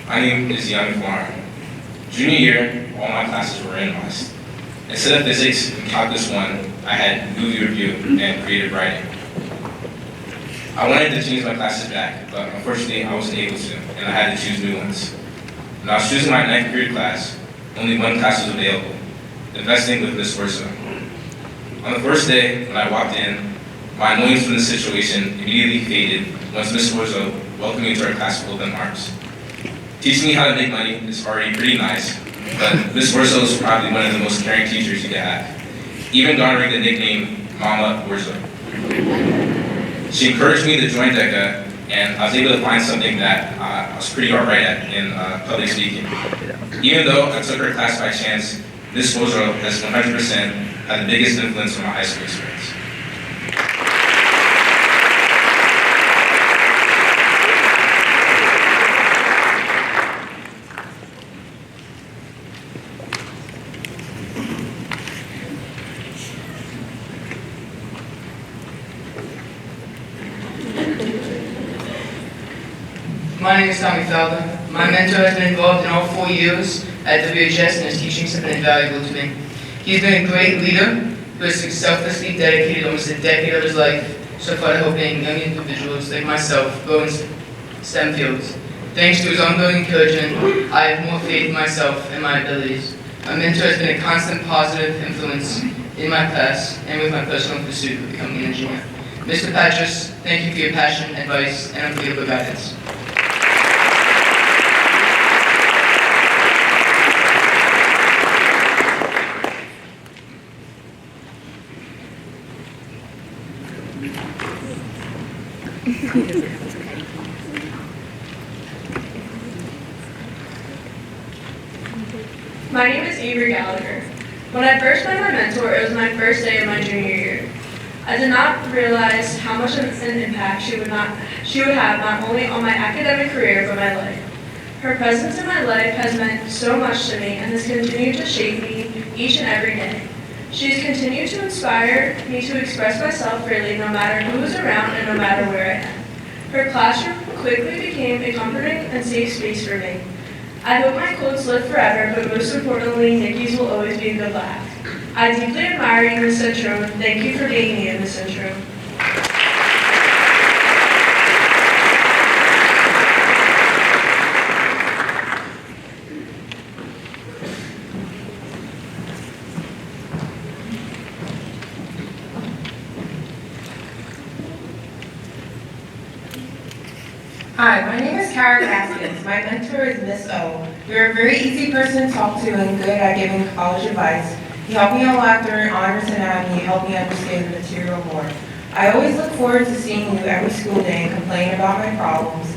My name is Young Kumar. Junior year, all my classes were randomized. Instead of physics and calculus 1, I had movie review and creative writing. I wanted to change my classes back, but unfortunately I wasn't able to, and I had to choose new ones. When I was choosing my 9th period class, only one class was available, investing with Miss Orso. On the first day, when I walked in, my annoyance from the situation immediately faded once Miss Orso welcomed me to our class with open arms. Teaching me how to make money is already pretty nice, but Miss Orso is probably one of the most caring teachers you can have, even garnering the nickname Mama Orso. She encouraged me to join DECA, and I was able to find something that I was pretty alright at in public speaking. Even though I took her class by chance, Miss Orso has 100% had the biggest influence on my high school experience. My name is Tommy Felder. My mentor has been involved in all 4 years at WHS and his teachings have been invaluable to me. He's been a great leader who has selflessly dedicated almost a decade of his life so far to helping young individuals like myself grow in STEM fields. Thanks to his ongoing encouragement, I have more faith in myself and my abilities. My mentor has been a constant positive influence in my class and with my personal pursuit of becoming an engineer. Mr. Patras, thank you for your passion, advice, and unbelievable guidance. My name is Avery Gallagher. When I first met my mentor, it was my first day of my junior year. I did not realize how much of an impact she would have not only on my academic career, but my life. Her presence in my life has meant so much to me and has continued to shape me each and every day. She has continued to inspire me to express myself freely no matter who is around and no matter where I am. Her classroom quickly became a comforting and safe space for me. I hope my quotes live forever, but most importantly, Nikki's will always be a good laugh. I deeply admire you, Ms. Centro. Thank you for being me, Ms. Centro. Hi, my name is Kara Gaskins. My mentor is Miss O. You're a very easy person to talk to and good at giving college advice. You helped me a lot during honors anatomy and helped me understand the material more. I always look forward to seeing you every school day and complain about my problems.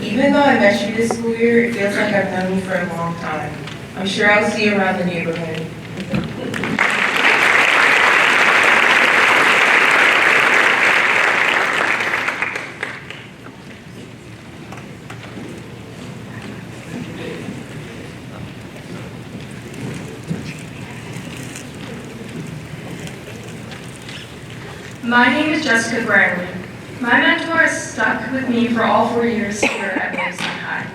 Even though I met you this school year, it feels like I've known you for a long time. I'm sure I'll see you around the neighborhood. My name is Jessica Bradley. My mentor has stuck with me for all 4 years here at Wilson High.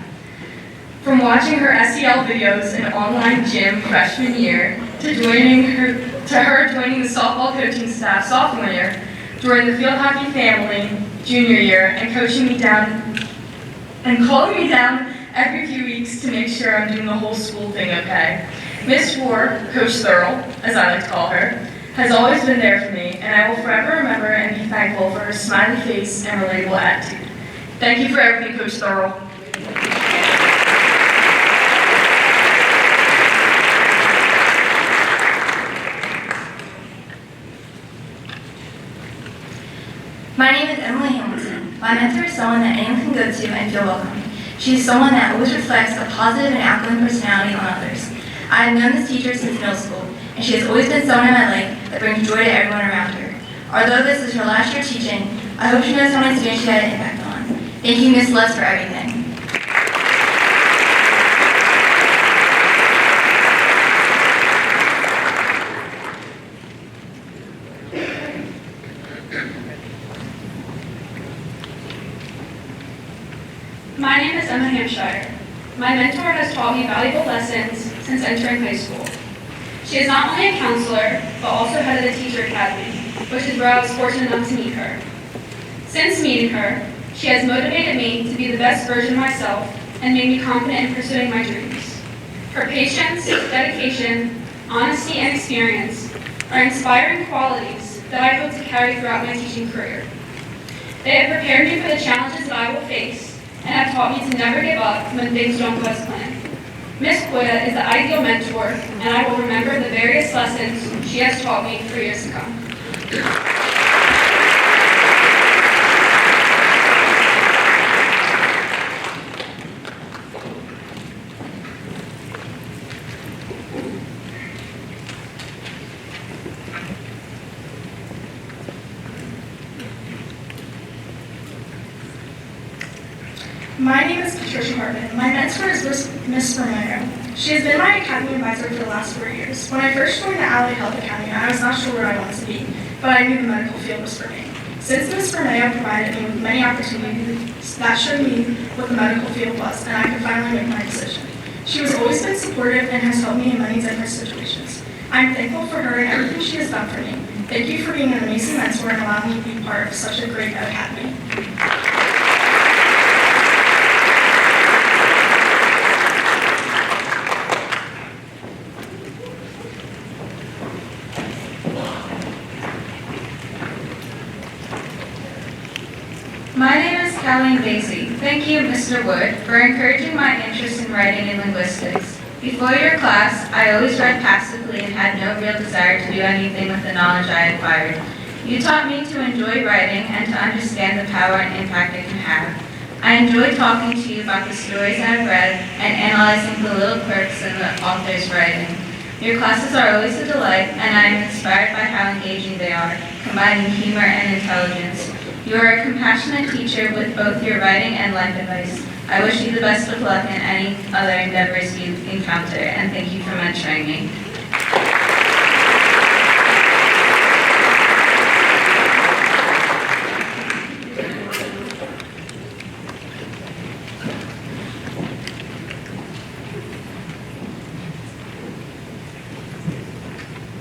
From watching her SEL videos in online gym freshman year to her joining the softball coaching staff sophomore year, during the field hockey family junior year, and coaching me down and calling me down every few weeks to make sure I'm doing the whole school thing okay. Miss War, Coach Thurl, as I like to call her, has always been there for me, and I will forever remember and be thankful for her smiley face and relatable attitude. Thank you for everything, Coach Thurl. My name is Emily Hamilton. My mentor is someone that anyone can go to and feel welcome. She is someone that always reflects a positive and outgoing personality on others. I have known this teacher since middle school, and she has always been someone in my life that brings joy to everyone around her. Although this is her last year teaching, I hope she knows how many students she had an impact on. Thank you, Miss Les, for everything. My name is Emma Hampshire. My mentor has taught me valuable lessons since entering high school. She is not only a counselor, but also head of the Teacher Academy, which is where I was fortunate enough to meet her. Since meeting her, she has motivated me to be the best version of myself and made me confident in pursuing my dreams. Her patience, dedication, honesty, and experience are inspiring qualities that I hope to carry throughout my teaching career. They have prepared me for the challenges that I will face and have taught me to never give up when things don't go as planned. Miss Koya is the ideal mentor, and I will remember the various lessons she has taught me for years to come. My name is Patricia Hartman. My mentor is Miss Romero. She has been my academy advisor for the last 4 years. When I first joined the Allied Health Academy, I was not sure where I wanted to be, but I knew the medical field was for me. Since Miss Romero provided me with many opportunities that showed me what the medical field was, and I could finally make my decision. She has always been supportive and has helped me in many different situations. I'm thankful for her and everything she has done for me. Thank you for being an amazing mentor and allowing me to be part of such a great academy. My name is Colleen Basie. Thank you, Mr. Wood, for encouraging my interest in writing and linguistics. Before your class, I always read passively and had no real desire to do anything with the knowledge I acquired. You taught me to enjoy writing and to understand the power and impact it can have. I enjoy talking to you about the stories I've read and analyzing the little quirks in the author's writing. Your classes are always a delight, and I am inspired by how engaging they are, combining humor and intelligence. You are a compassionate teacher with both your writing and life advice. I wish you the best of luck in any other endeavors you encounter, and thank you for mentoring me.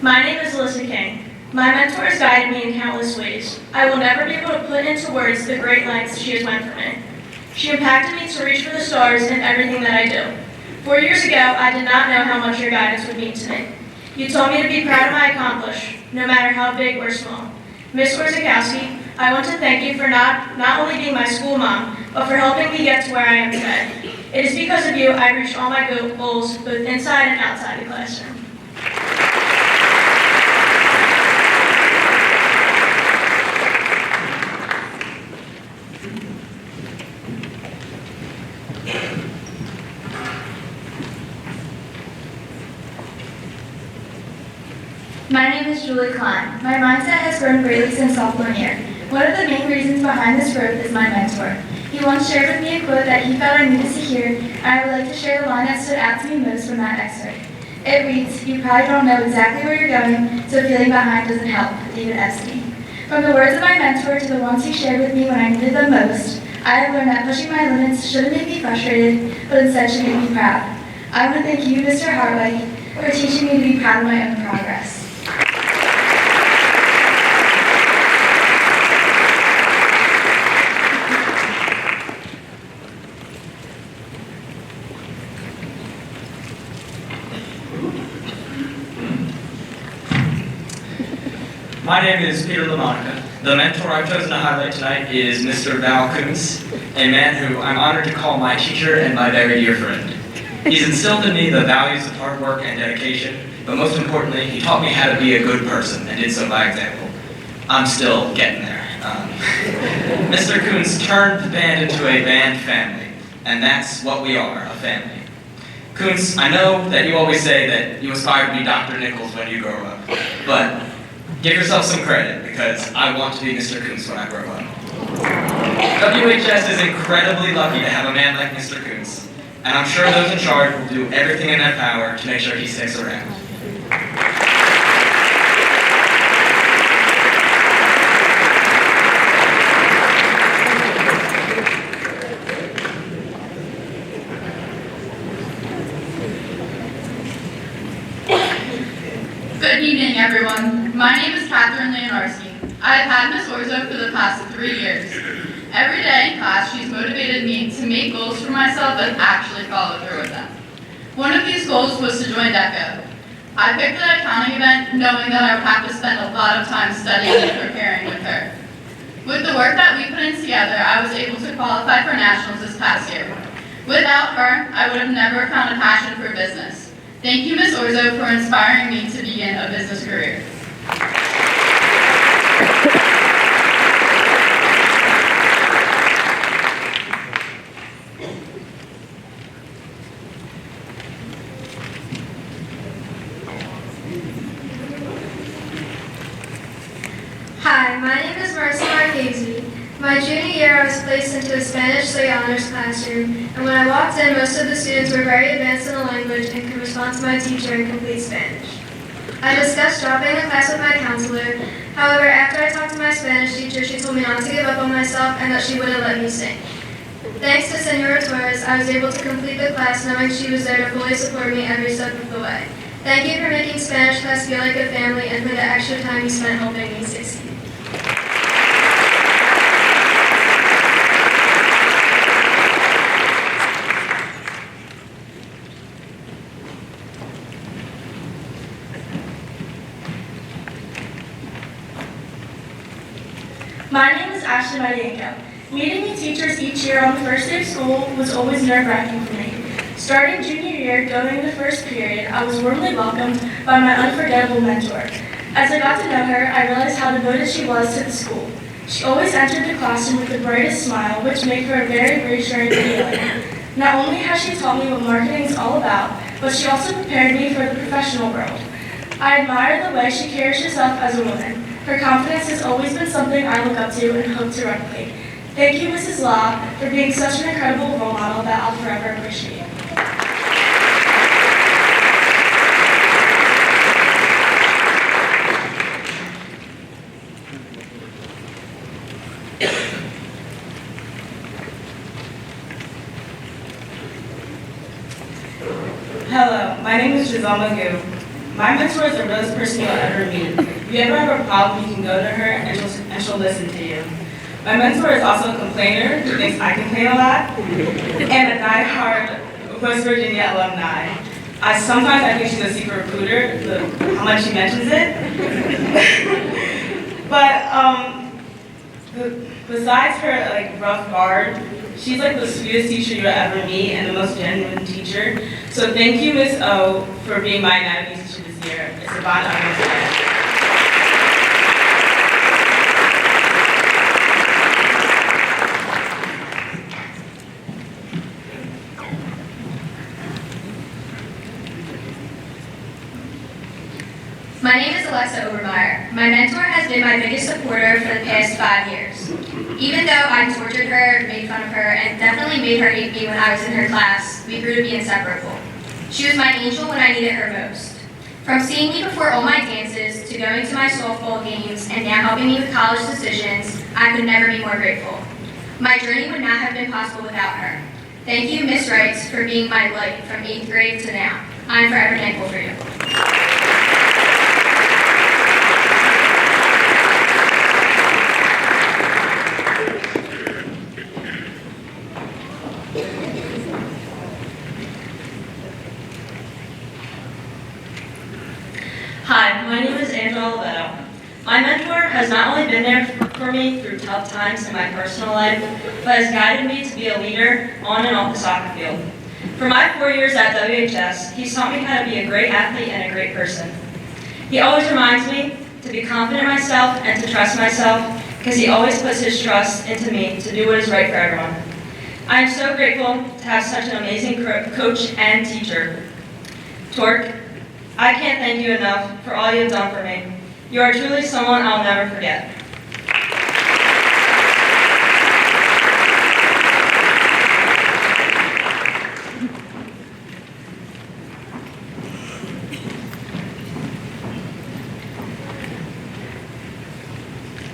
My name is Alyssa King. My mentor has guided me in countless ways. I will never be able to put into words the great lengths she has went for me. She impacted me to reach for the stars in everything that I do. 4 years ago, I did not know how much your guidance would mean to me. You told me to be proud of my accomplishments, no matter how big or small. Ms. Orzakowski, I want to thank you for not only being my school mom, but for helping me get to where I am today. It is because of you I reached all my goals, both inside and outside the classroom. My name is Julie Klein. My mindset has grown greatly since sophomore year. One of the main reasons behind this growth is my mentor. He once shared with me a quote that he felt I needed to hear, and I would like to share the line that stood out to me most from that excerpt. It reads, "You probably don't know exactly where you're going, so feeling behind doesn't help." David Epstein. From the words of my mentor to the ones he shared with me when I needed them most, I have learned that pushing my limits shouldn't make me frustrated, but instead should make me proud. I want to thank you, Mr. Hartwright, for teaching me to be proud of my own progress. My name is Peter LaMonica. The mentor I've chosen to highlight tonight is Mr. Val Koontz, a man who I'm honored to call my teacher and my very dear friend. He's instilled in me the values of hard work and dedication, but most importantly, he taught me how to be a good person and did so by example. I'm still getting there. Mr. Koontz turned the band into a band family, and that's what we are, a family. Koontz, I know that you always say that you aspire to be Dr. Nichols when you grow up, but give yourself some credit, because I want to be Mr. Koontz when I grow up. WHS is incredibly lucky to have a man like Mr. Koontz, and I'm sure those in charge will do everything in their power to make sure he sticks around. Good evening, everyone. My name is Catherine Leonarski. I have had Ms. Orzo for the past 3 years. Every day in class, she's motivated me to make goals for myself and actually follow through with them. One of these goals was to join DECA. I picked that accounting event knowing that I would have to spend a lot of time studying and preparing with her. With the work that we put in together, I was able to qualify for nationals this past year. Without her, I would have never found a passion for business. Thank you, Ms. Orzo, for inspiring me to begin a business career. Hi, my name is Marcy Marchese. My junior year, I was placed into a Spanish Lit honors classroom, and when I walked in, most of the students were very advanced in the language and could respond to my teacher in complete Spanish. I discussed dropping the class with my counselor. However, after I talked to my Spanish teacher, she told me not to give up on myself and that she wouldn't let me sing. Thanks to Senora Torres, I was able to complete the class knowing she was there to fully support me every step of the way. Thank you for making Spanish class feel like a family and for the extra time you spent helping me succeed. My name is Ashley Marienko. Meeting new teachers each year on the first day of school was always nerve-wracking for me. Starting junior year, going into first period, I was warmly welcomed by my unforgettable mentor. As I got to know her, I realized how devoted she was to the school. She always entered the classroom with the brightest smile, which made her a very reassuring feeling. Not only has she taught me what marketing is all about, but she also prepared me for the professional world. I admire the way she carries herself as a woman. Her confidence has always been something I look up to and hope to replicate. Thank you, Mrs. Law, for being such an incredible role model that I'll forever appreciate. Hello, my name is Giselle Magoo. My mentor is the realest person you'll ever meet. If you ever have a problem, you can go to her and she'll listen to you. My mentor is also a complainer who thinks I complain a lot, and a die-hard West Virginia alumni. Sometimes I think she's a secret recruiter, how much she mentions it. But besides her rough guard, she's the sweetest teacher you'll ever meet and the most genuine teacher. So thank you, Ms. O, for being my anatomy teacher this year. It's a bond I understand. My name is Alexa Obermeyer. My mentor has been my biggest supporter for the past 5 years. Even though I tortured her, made fun of her, and definitely made her hate me when I was in her class, we grew to be inseparable. She was my angel when I needed her most. From seeing me before all my dances, to going to my softball games, and now helping me with college decisions, I could never be more grateful. My journey would not have been possible without her. Thank you, Miss Wrights, for being my light from 8th grade to now. I am forever thankful for you. Hi, my name is Angela Lovetto. My mentor has not only been there for me through tough times in my personal life, but has guided me to be a leader on and off the soccer field. For my 4 years at WHS, he's taught me how to be a great athlete and a great person. He always reminds me to be confident in myself and to trust myself, because he always puts his trust into me to do what is right for everyone. I am so grateful to have such an amazing coach and teacher. Torque, I can't thank you enough for all you've done for me. You are truly someone I'll never forget.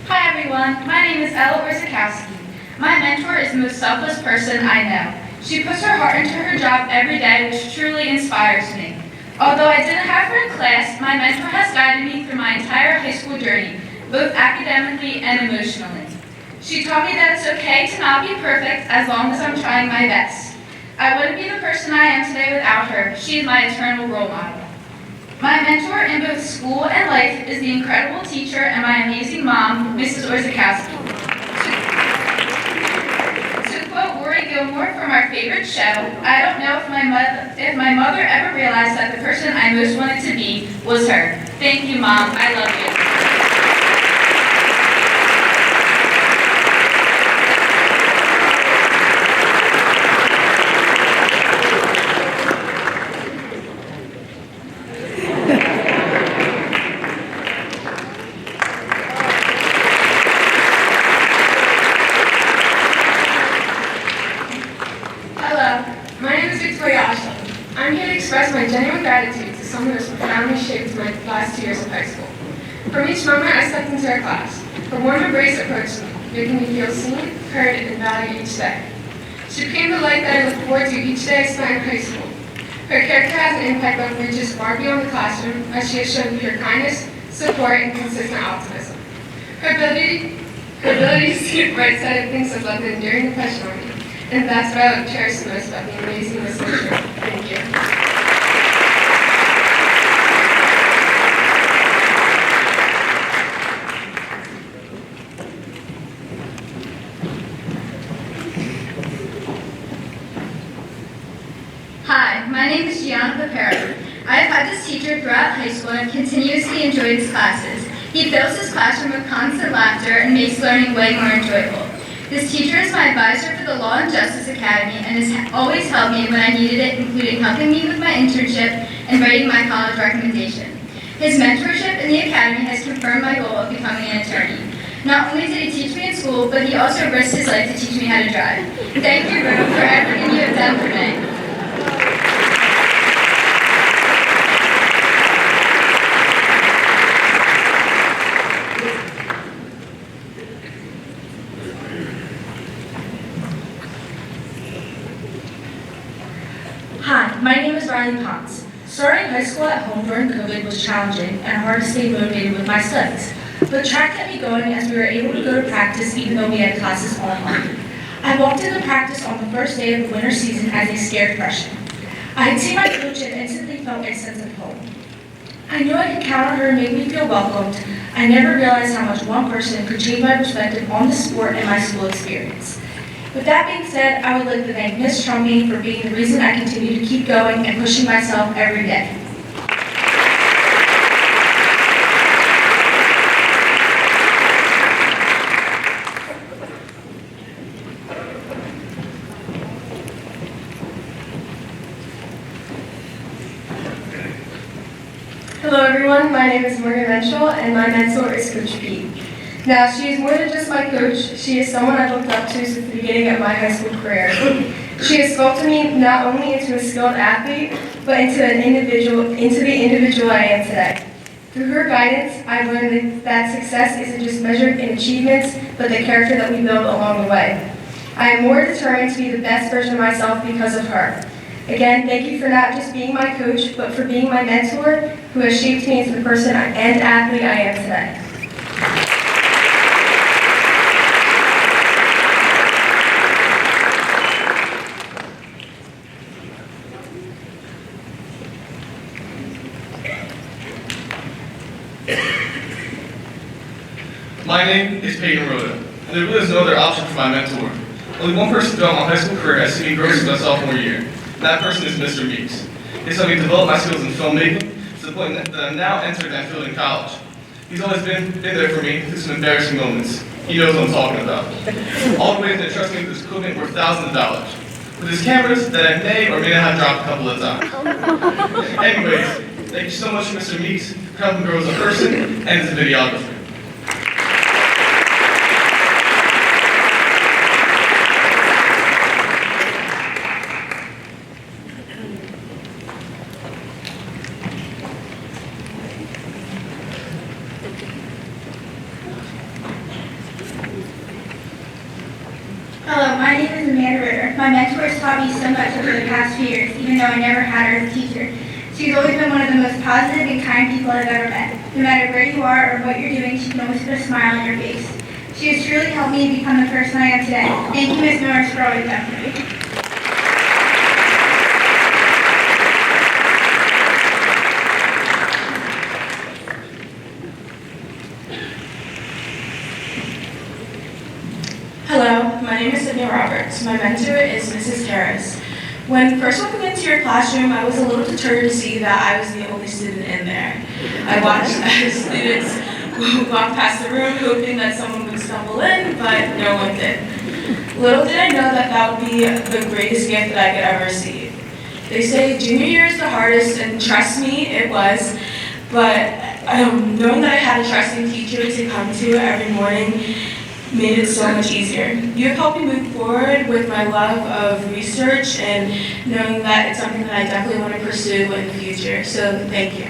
Hi everyone, my name is Ella Orzakowski. My mentor is the most selfless person I know. She puts her heart into her job every day, which truly inspires me. Although I didn't have her in class, my mentor has guided me through my entire high school journey, both academically and emotionally. She taught me that it's okay to not be perfect as long as I'm trying my best. I wouldn't be the person I am today without her. She is my eternal role model. My mentor in both school and life is the incredible teacher and my amazing mom, Mrs. Orzakowski. To quote Rory Gilmore from our favorite show, I don't know if my mother ever realized that the person I most wanted to be was her. Thank you, Mom. I love you. I'm here to express my genuine gratitude to someone who has profoundly shaped my last 2 years of high school. From each moment I stepped into her class, her warm embrace approached me, making me feel seen, heard, and valued each day. She became the light that I look forward to each day I spent in high school. Her character has an impact that reaches far beyond the classroom, as she has shown pure kindness, support, and consistent optimism. Her ability to see the bright side of things has left an enduring impression on me, and that's what I would cherish the most about the amazing Miss Literature. Thank you. Hi, my name is Gianna Papero. I have had this teacher throughout high school and have continuously enjoyed his classes. He fills his classroom with constant laughter and makes learning way more enjoyable. This teacher is my advisor for the Law and Justice Academy and has always helped me when I needed it, including helping me with my internship and writing my college recommendation. His mentorship in the academy has confirmed my goal of becoming an attorney. Not only did he teach me in school, but he also risked his life to teach me how to drive. Thank you, Rue, for everything you have done for me. Hi, my name is Riley Potts. Starting high school at home during COVID was challenging and hard to stay motivated with my studies, but track kept me going as we were able to go to practice even though we had classes online. I walked into practice on the first day of the winter season as a scared freshman. I had seen my coach and instantly felt a sense of hope. I knew I could count on her and make me feel welcomed. I never realized how much one person could change my perspective on the sport and my school experience. With that being said, I would like to thank Ms. Trumpy for being the reason I continue to keep going and pushing myself every day. Hello everyone, my name is Morgan Menschel and my mentor is Coach Pete. Now, she is more than just my coach, she is someone I've looked up to since the beginning of my high school career. She has sculpted me not only into a skilled athlete, but into the individual I am today. Through her guidance, I've learned that success isn't just measured in achievements, but the character that we build along the way. I am more determined to be the best version of myself because of her. Again, thank you for not just being my coach, but for being my mentor, who has shaped me into the person and athlete I am today. My name is Peyton Rhoda, and there really is no other option for my mentor. Only one person throughout my high school career has seen me grow since my sophomore year. That person is Mr. Meeks. He's helped me develop my skills in filmmaking to the point that I'm now entering that field in college. He's always been there for me through some embarrassing moments. He knows what I'm talking about. All the ways that trust me with his equipment worth thousands of dollars. With his cameras that I may or may not have dropped a couple of times. Anyways, thank you so much, Mr. Meeks, for helping me grow as a person and as a videographer. Hello, my name is Amanda Ritter. My mentor has taught me so much over the past few years, even though I never had her as a teacher. She's always been one of the most positive and kind people I've ever met. No matter where you are or what you're doing, she can always put a smile on your face. She has truly helped me become the person I am today. Thank you, Ms. Norris, for always done for me. Hello, my name is Sydney Roberts. My mentor is Mrs. Harris. When first walking into your classroom, I was a little deterred to see that I was the only student in there. I watched as students walked past the room hoping that someone would stumble in, but no one did. Little did I know that that would be the greatest gift that I could ever receive. They say junior year is the hardest, and trust me, it was. But knowing that I had a trusting teacher to come to every morning made it so much easier. You have helped me move forward with my love of research and knowing that it's something that I definitely want to pursue in the future. So thank you.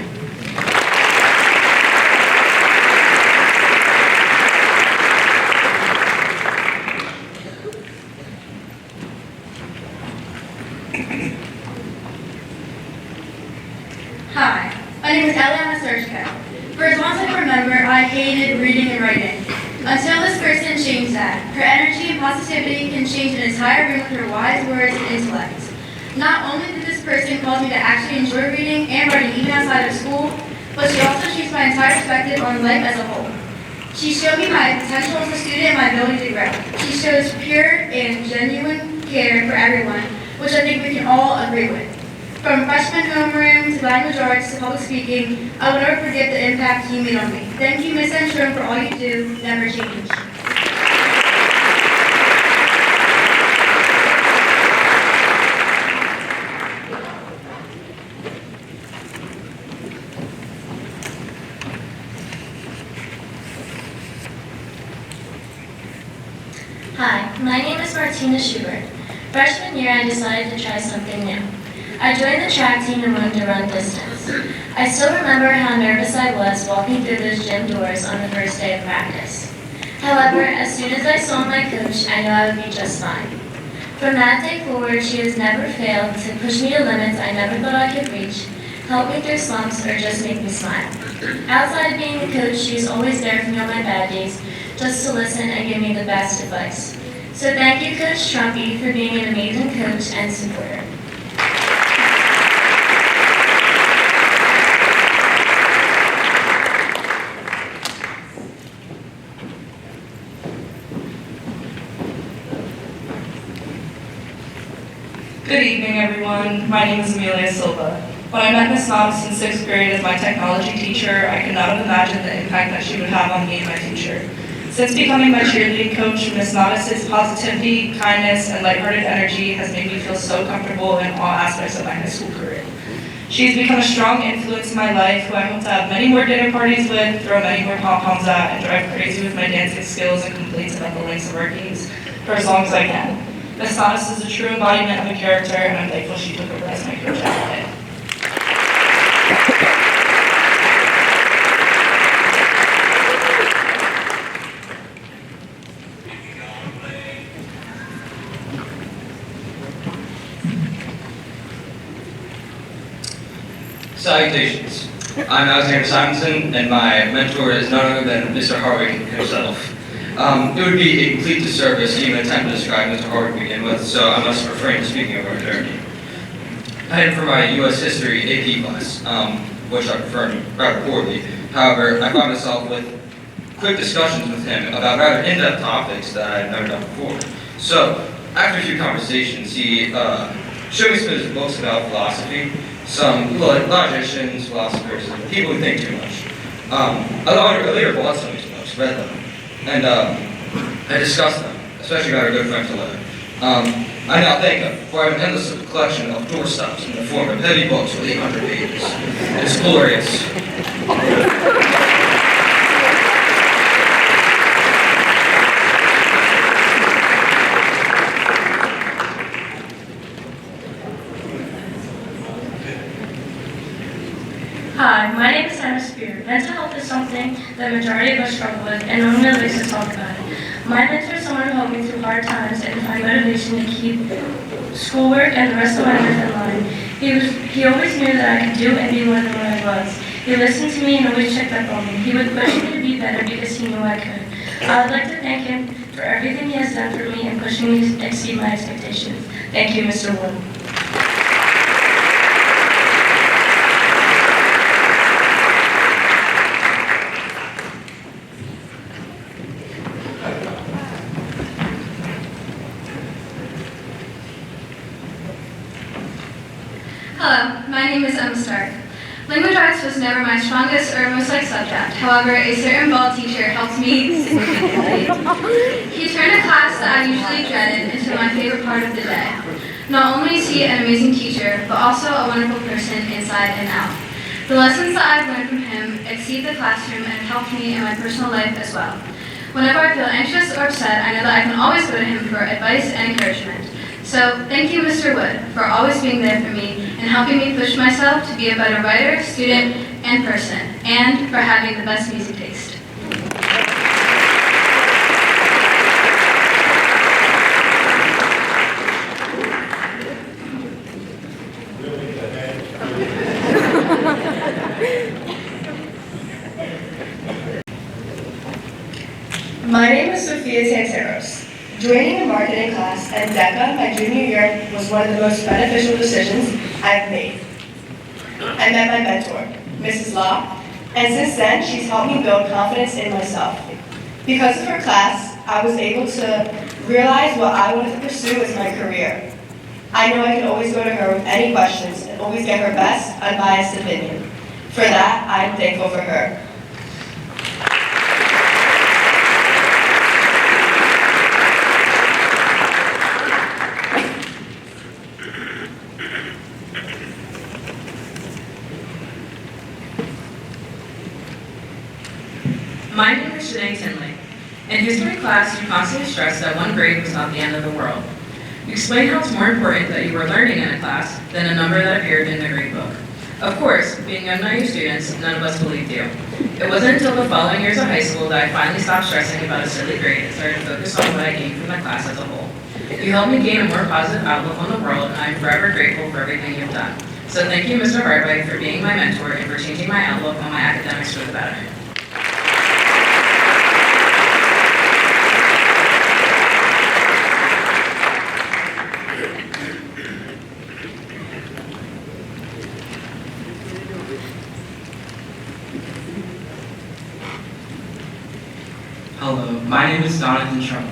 Hi, my name is Eliana Sergio. For as long as I can remember, I hated reading and writing. Until this person changed that. Her energy and positivity can change an entire room with her wise words and intellect. Not only did this person cause me to actually enjoy reading and writing even outside of school, but she also shaped my entire perspective on life as a whole. She showed me my potential as a student and my ability to grow. She shows pure and genuine care for everyone, which I think we can all agree with. From freshman homeroom to language arts to public speaking, I will never forget the impact you made on me. Thank you, Ms. Enstrom, for all you do. Never change. Hi, my name is Martina Schubert. Freshman year, I decided to try something new. I joined the track team and wanted to run distance. I still remember how nervous I was walking through those gym doors on the first day of practice. However, as soon as I saw my coach, I knew I would be just fine. From that day forward, she has never failed to push me to limits I never thought I could reach, help me through slumps, or just make me smile. Outside of being a coach, she is always there for me on my bad days, just to listen and give me the best advice. So thank you, Coach Trumpy, for being an amazing coach and supporter. Good evening, everyone. My name is Amelia Silva. When I met Ms. Navas in 6th grade as my technology teacher, I could not have imagined the impact that she would have on me and my future. Since becoming my cheerleading coach, Ms. Navas' positivity, kindness, and lighthearted energy has made me feel so comfortable in all aspects of my high school career. She has become a strong influence in my life, who I hope to have many more dinner parties with, throw many more pom-poms at, and drive crazy with my dancing skills and complaints about the lengths of our games for as long as I can. Ms. Thomas is a true embodiment of a character, and I'm thankful she took over as my coach every day. Salutations. I'm Alexander Simonson, and my mentor is none other than Mr. Hardwick himself. It would be a complete disservice to even attempt to describe Mr. Hardwick to begin with, so I must refrain from speaking of our journey. I had for my U.S. History AP class, which I performed rather poorly. However, I found myself with quick discussions with him about rather in-depth topics that I had never done before. So, after a few conversations, he showed me some of his books about philosophy, some logicians, philosophers, and people who think too much. I later bought some of these books, read them, and I discussed them, especially about our good friend Toledo. I now thank him for having an endless collection of doorstops in the form of heavy books with 800 pages. It's glorious. Hi, my name is Hannah Spear. Mental health is something that the majority of us struggle with, and no one really likes to talk about it. My mentor is someone who helped me through hard times and find motivation to keep schoolwork and the rest of my life in line. He always knew that I could do and be more than what I was. He listened to me and always checked up on me. He would push me to be better because he knew I could. I would like to thank him for everything he has done for me and pushing me to exceed my expectations. Thank you, Mr. Wood. Hello, my name is Emma Stark. Language arts was never my strongest or most liked subject. However, a certain bald teacher helped me significantly. He turned a class that I usually dreaded into my favorite part of the day. Not only is he an amazing teacher, but also a wonderful person inside and out. The lessons that I've learned from him exceed the classroom and helped me in my personal life as well. Whenever I feel anxious or upset, I know that I can always go to him for advice and encouragement. So, thank you, Mr. Wood, for always being there for me and helping me push myself to be a better writer, student, and person, and for having the best music taste. My name is Sophia Tanteros. Joining the marketing class at DECA my junior year was one of the most beneficial decisions I've made. I met my mentor, Mrs. Law, and since then she's helped me build confidence in myself. Because of her class, I was able to realize what I wanted to pursue as my career. I know I can always go to her with any questions and always get her best, unbiased opinion. For that, I'm thankful for her. My name is Shanae Tinley. In history class, you constantly stressed that one grade was not the end of the world. You explained how it's more important that you were learning in a class than a number that appeared in the grade book. Of course, being young naive students, none of us believed you. It wasn't until the following years of high school that I finally stopped stressing about a silly grade and started to focus on what I gained from the class as a whole. You helped me gain a more positive outlook on the world, and I am forever grateful for everything you've done. So thank you, Mr. Hardwick, for being my mentor and for changing my outlook on my academics for the better. Hello, my name is Jonathan Trump.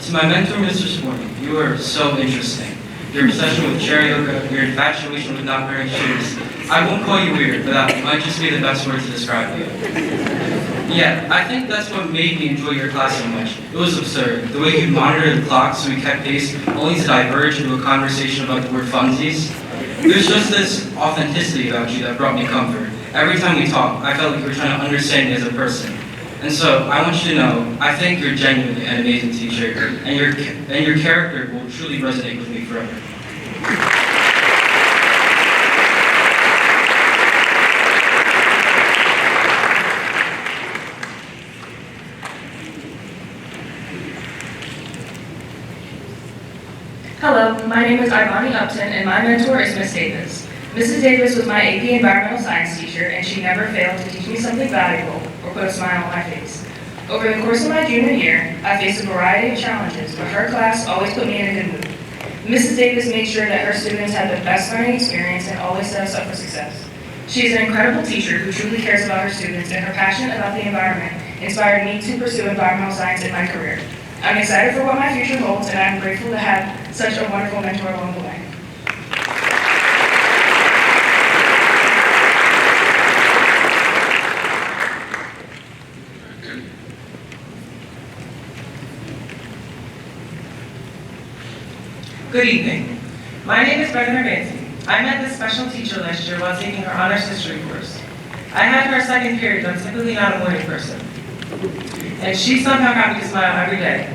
To my mentor, Mr. Sporting, you are so interesting. Your obsession with karaoke, your infatuation with not wearing shoes. I won't call you weird, but that might just be the best word to describe you. Yeah, I think that's what made me enjoy your class so much. It was absurd. The way you monitored the clock so we kept pace, only to diverge into a conversation about the word funsies. There's just this authenticity about you that brought me comfort. Every time we talked, I felt like you were trying to understand me as a person. And so I want you to know, I think you're genuinely an amazing teacher, and your character will truly resonate with me forever. Hello, my name is Ivani Upton, and my mentor is Miss Davis. Mrs. Davis was my AP Environmental Science teacher, and she never failed to teach me something valuable or put a smile on my face. Over the course of my junior year, I faced a variety of challenges, but her class always put me in a good mood. Mrs. Davis made sure that her students had the best learning experience and always set us up for success. She is an incredible teacher who truly cares about her students, and her passion about the environment inspired me to pursue environmental science in my career. I'm excited for what my future holds, and I'm grateful to have such a wonderful mentor along the way. Good evening. My name is Brenda Mancy. I met this special teacher last year while taking her honors history course. I had her second period, I'm typically not a morning person. And she somehow got me to smile every day.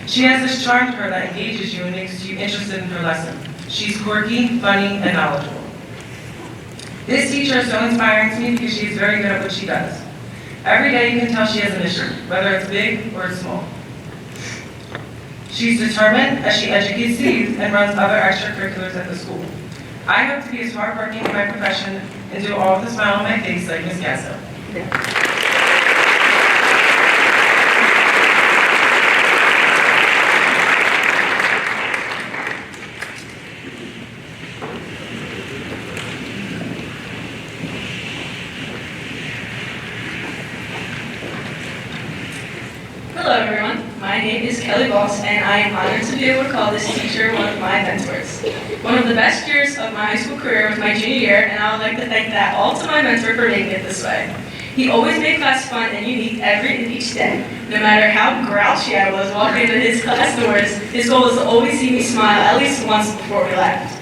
She has this charm to her that engages you and makes you interested in her lesson. She's quirky, funny, and knowledgeable. This teacher is so inspiring to me because she is very good at what she does. Every day you can tell she has a mission, whether it's big or it's small. She's determined as she educates the youth and runs other extracurriculars at the school. I hope to be as hardworking in my profession and do all with a smile on my face like Ms. Gasso. Hello everyone, my name is Kelly Boss, and I am honored to be able to call this teacher one of my mentors. One of the best years of my high school career was my junior year, and I would like to thank that all to my mentor for making it this way. He always made class fun and unique every and each day. No matter how grouchy I was walking into his class doors, his goal was to always see me smile at least once before we left.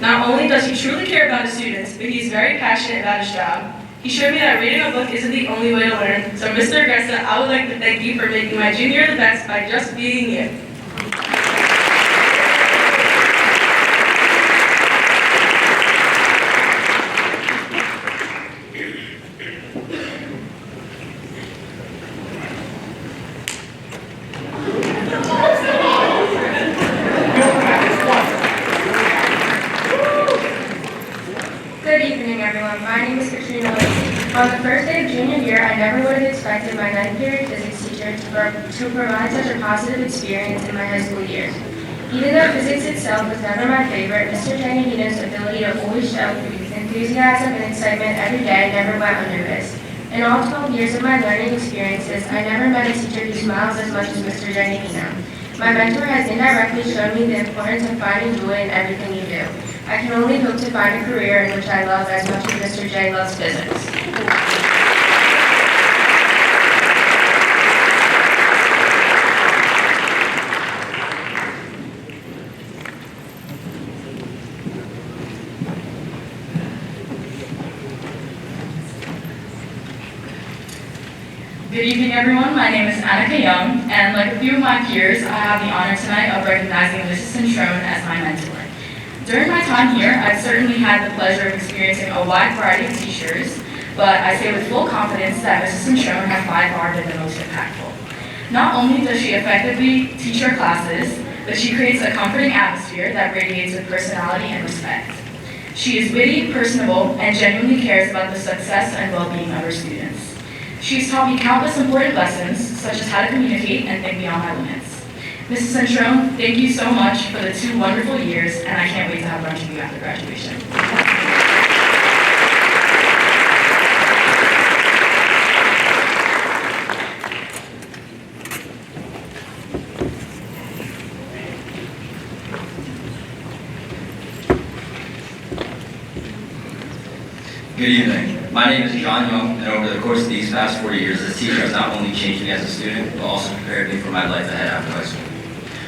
Not only does he truly care about his students, but he's very passionate about his job. He showed me that reading a book isn't the only way to learn, so Mr. Gressa, I would like to thank you for making my junior year the best by just being you. Good evening, everyone. My name is Katrina Lacey. On the first day of junior year, I never would have expected my ninth period physics teacher to provide such a positive experience in my high school years. Even though physics itself was never my favorite, Mr. Giannino's ability to always show enthusiasm and excitement every day never went unnoticed. In all 12 years of my learning experiences, I never met a teacher who smiles as much as Mr. Giannino. My mentor has indirectly shown me the importance of finding joy in everything you do. I can only hope to find a career in which I love as much as Mr. J loves physics. Good evening, everyone. My name is Annika Young, and like a few of my peers, I have the honor tonight of recognizing Mrs. Centrone as my mentor. During my time here, I've certainly had the pleasure of experiencing a wide variety of teachers, but I say with full confidence that Mrs. Centrone has by far been the most impactful. Not only does she effectively teach her classes, but she creates a comforting atmosphere that radiates with personality and respect. She is witty, personable, and genuinely cares about the success and well-being of her students. She's taught me countless important lessons, such as how to communicate and think beyond my limits. Mrs. Centrone, thank you so much for the 2 wonderful years, and I can't wait to have lunch with you after graduation. Good evening. My name is John Young, and over the course of these past 4 years, this teacher has not only changed me as a student, but also prepared me for my life ahead after high school.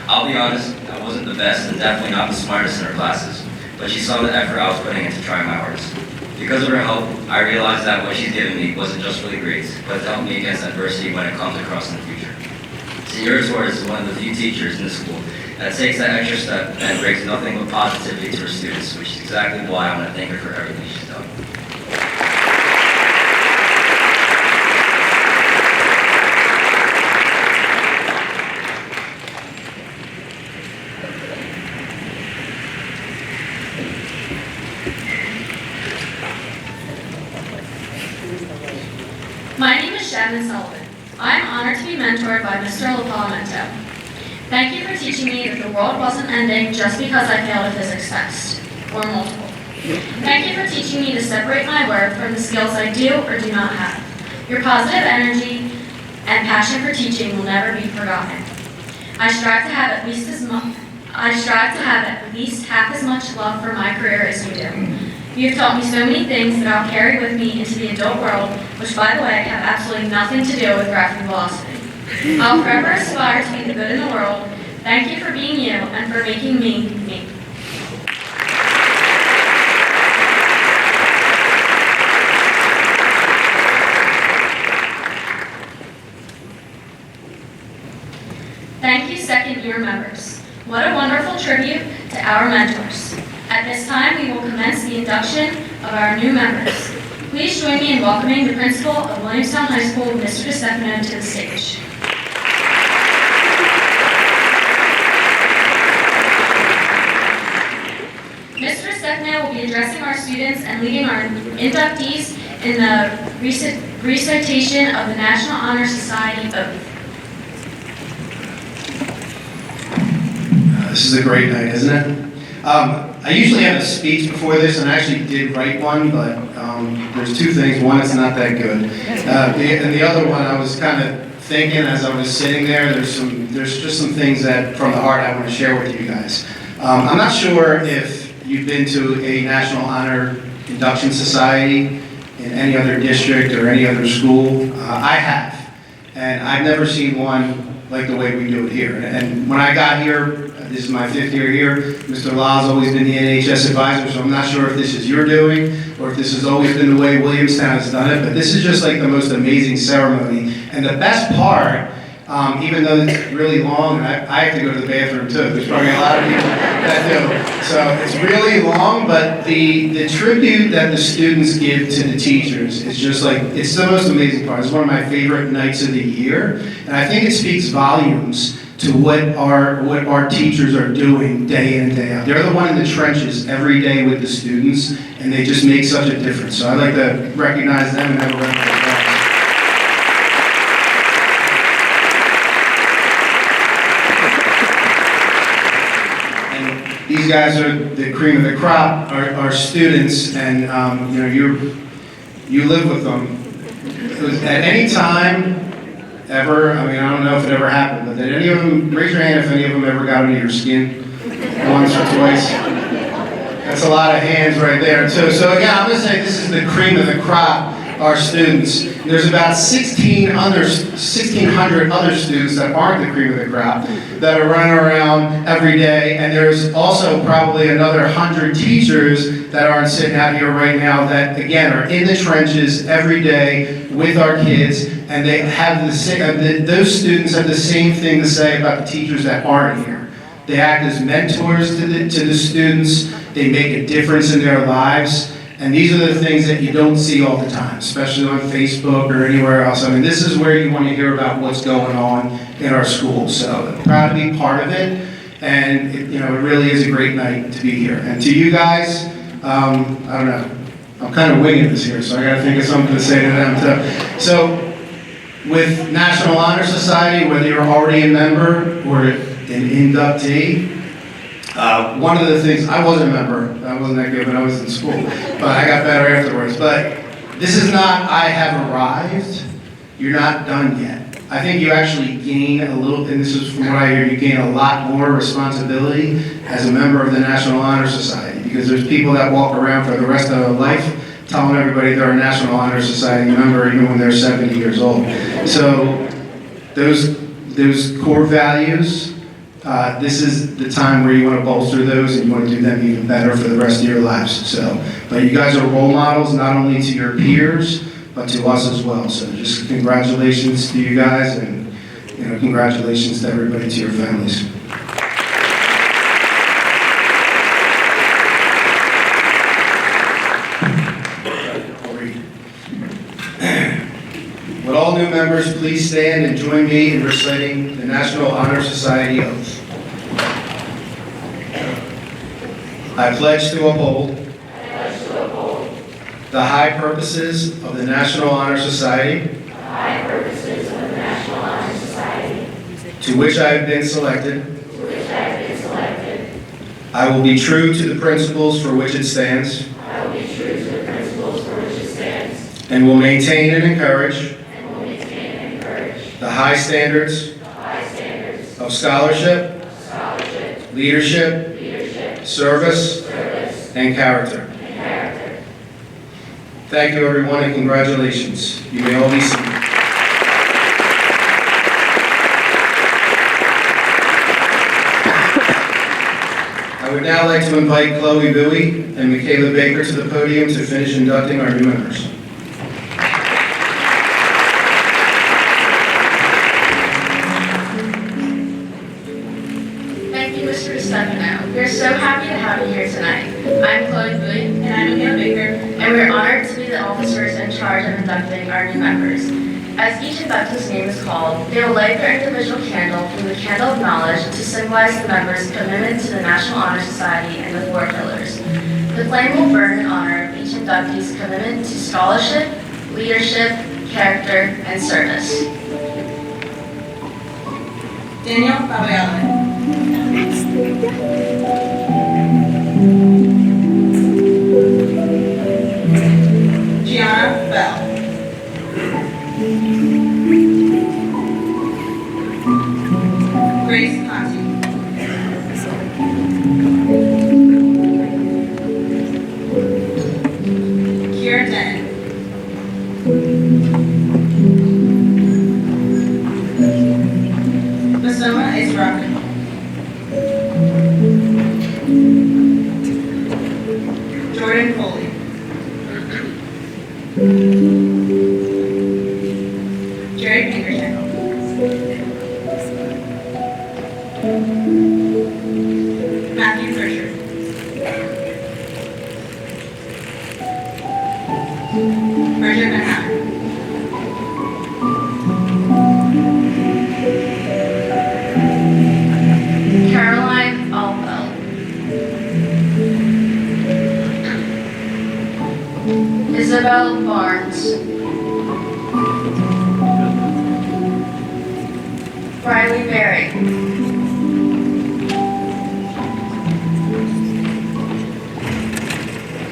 I'll be honest, I wasn't the best and definitely not the smartest in her classes, but she saw the effort I was putting into trying my hardest. Because of her help, I realized that what she's given me wasn't just for the grades, but to help me against adversity when it comes across in the future. Senora Torres is one of the few teachers in the school that takes that extra step and brings nothing but positivity to her students, which is exactly why I want to thank her for everything she's done. My name is Shannon Sullivan. I'm honored to be mentored by Mr. LaPalamento. Thank you for teaching me that the world wasn't ending just because I failed a physics test, or multiple. Thank you for teaching me to separate my work from the skills I do or do not have. Your positive energy and passion for teaching will never be forgotten. I strive to have at least half as much love for my career as you do. You have taught me so many things that I'll carry with me into the adult world, which, by the way, have absolutely nothing to do with graphing velocity. I'll forever aspire to be the good in the world. Thank you for being you and for making me, me. Thank you, second-year members. What a wonderful tribute to our mentors. At this time, we will commence the induction of our new members. Please join me in welcoming the principal of Williamstown High School, Mr. DeStefano, to the stage. Mr. DeStefano will be addressing our students and leading our inductees in the recitation of the National Honor Society oath. This is a great night, isn't it? I usually have a speech before this, and I actually did write one, but there's two things. One, it's not that good. And the other one, I was kind of thinking as I was sitting there, there's just some things that from the heart I want to share with you guys. I'm not sure if you've been to a National Honor Induction Society in any other district or any other school. I have, and I've never seen one like the way we do it here. And when I got here, this is my 5th year here. Mr. Law's always been the NHS advisor, so I'm not sure if this is your doing or if this has always been the way Williamstown has done it, but this is just like the most amazing ceremony. And the best part, even though it's really long, and I have to go to the bathroom too, there's probably a lot of people that do. So it's really long, but the tribute that the students give to the teachers is just like, it's the most amazing part. It's one of my favorite nights of the year, and I think it speaks volumes to what our teachers are doing day in and day out. They're the one in the trenches every day with the students, and they just make such a difference. So I'd like to recognize them and have a round of applause. And these guys are the cream of the crop, our students, and you live with them. At any time, ever, I mean, I don't know if it ever happened, but did any of them, raise your hand if any of them ever got under your skin once or twice? That's a lot of hands right there, too. So again, I'm going to say this is the cream of the crop, our students. There's about 1,600 other students that aren't the cream of the crop that are running around every day, and there's also probably another 100 teachers that aren't sitting out here right now that, again, are in the trenches every day with our kids, and they have those students have the same thing to say about the teachers that aren't here. They act as mentors to the students. They make a difference in their lives. And these are the things that you don't see all the time, especially on Facebook or anywhere else. I mean, this is where you want to hear about what's going on in our school. So I'm proud to be part of it. And it really is a great night to be here. And to you guys, I don't know. I'm kind of winging this here, so I got to think of something to say to them too. So with National Honor Society, whether you're already a member or an inductee, one of the things, I was a member, I wasn't that good when I was in school, but I got better afterwards. But this is not, I have arrived, you're not done yet. I think you actually gain a little, and this is from what I hear, you gain a lot more responsibility as a member of the National Honor Society, because there's people that walk around for the rest of their life telling everybody they're a National Honor Society member even when they're 70 years old. So those core values, this is the time where you want to bolster those and you want to do them even better for the rest of your lives. So, but you guys are role models not only to your peers, but to us as well. So just congratulations to you guys, and congratulations to everybody, to your families. Would all new members please stand and join me in reciting the National Honor Society oath. I pledge to uphold the high purposes of the National Honor Society, to which I have been selected. I will be true to the principles for which it stands, and will maintain and encourage the high standards of scholarship, leadership, service, and character. Thank you, everyone, and congratulations. You may all be seated. I would now like to invite Chloe Bowie and Michaela Baker to the podium to finish inducting our new members. We're so happy to have you here tonight. I'm Chloe Bowie. And I'm Michaela Baker. And we're honored to be the officers in charge of inducting our new members. As each inductee's name is called, they will light their individual candle from the candle of knowledge to symbolize the members' commitment to the National Honor Society and the 4 pillars. The flame will burn in honor of each inductee's commitment to scholarship, leadership, character, and service. Daniel Babayale. Gianna Bell. Grace Conti. Kira Denton. Basoma Israel. Jordan Foley. Jerry Pinkerton. Matthew Pritchard. Bridget Manhattan. Caroline Alfeld. Isabel Barnes. Riley Berry.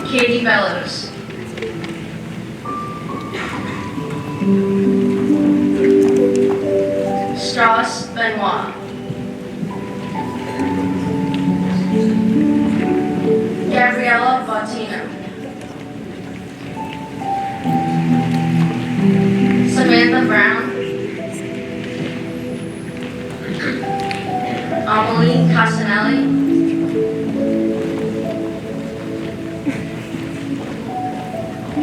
Katie Bellows. Strauss Benoit. Gabriella Bottino. Samantha Brown. Amelie Castanelli.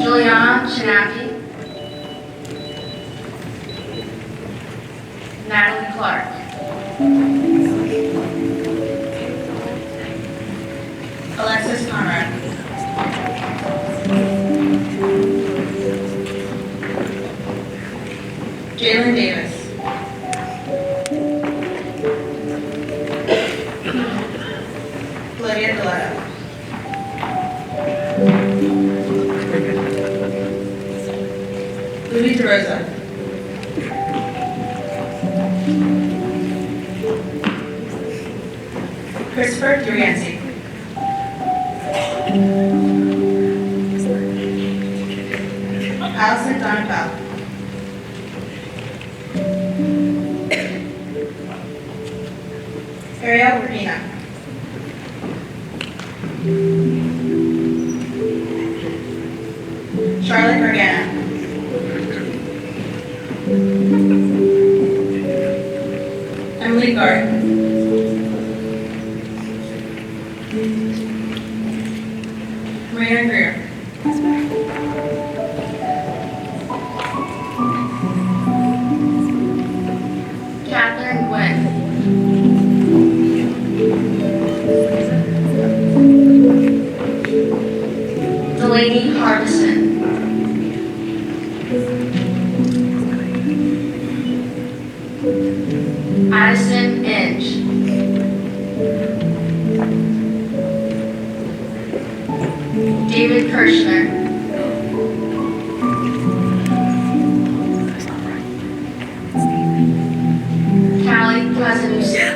Juliana Chinapi. Natalie Clark. Alexis Conrad. Jalen Davis. Olivia Deletto. Louis DeRosa. Christopher Durienzi. Allison Donapel. Ariel Urbina. Charlotte Gargano. Emily Garden. Madison Inge. David Kirshner. Callie Plazanusa.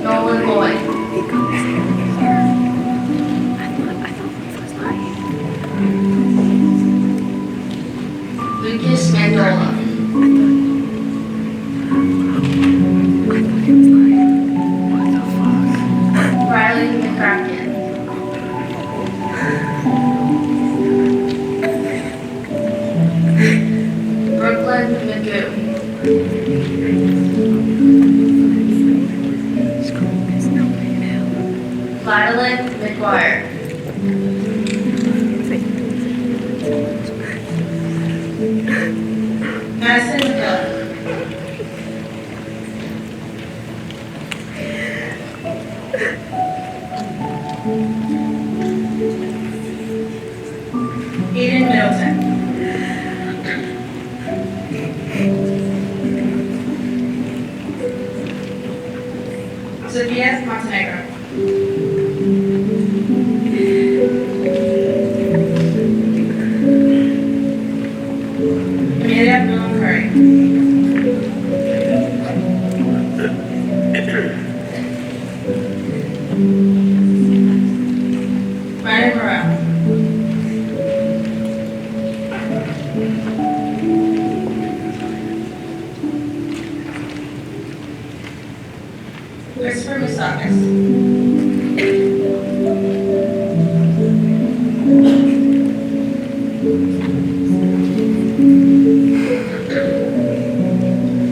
Nolan Lloyd. Lucas Mandola. Riley McCracken. Brooklyn Magoo. Madeline McGuire. Madison McGill. Aiden Middleton. Sophia Montenegro. Amelia Bloom Curry. Brandon Morrell. Christopher Musakis.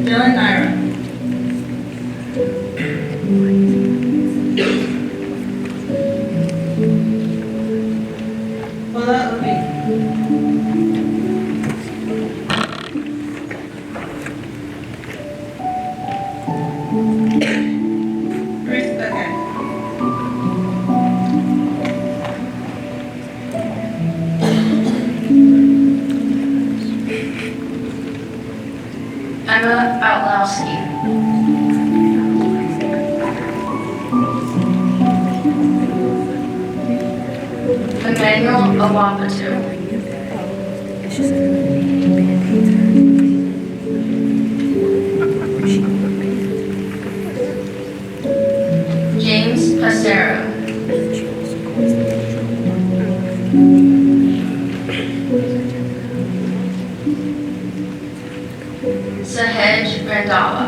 Dylan Naira. Ola Obi. Ruth Becker. Emma Outlowski. Emmanuel Awapatu. James Passero. Sahej Randhawa.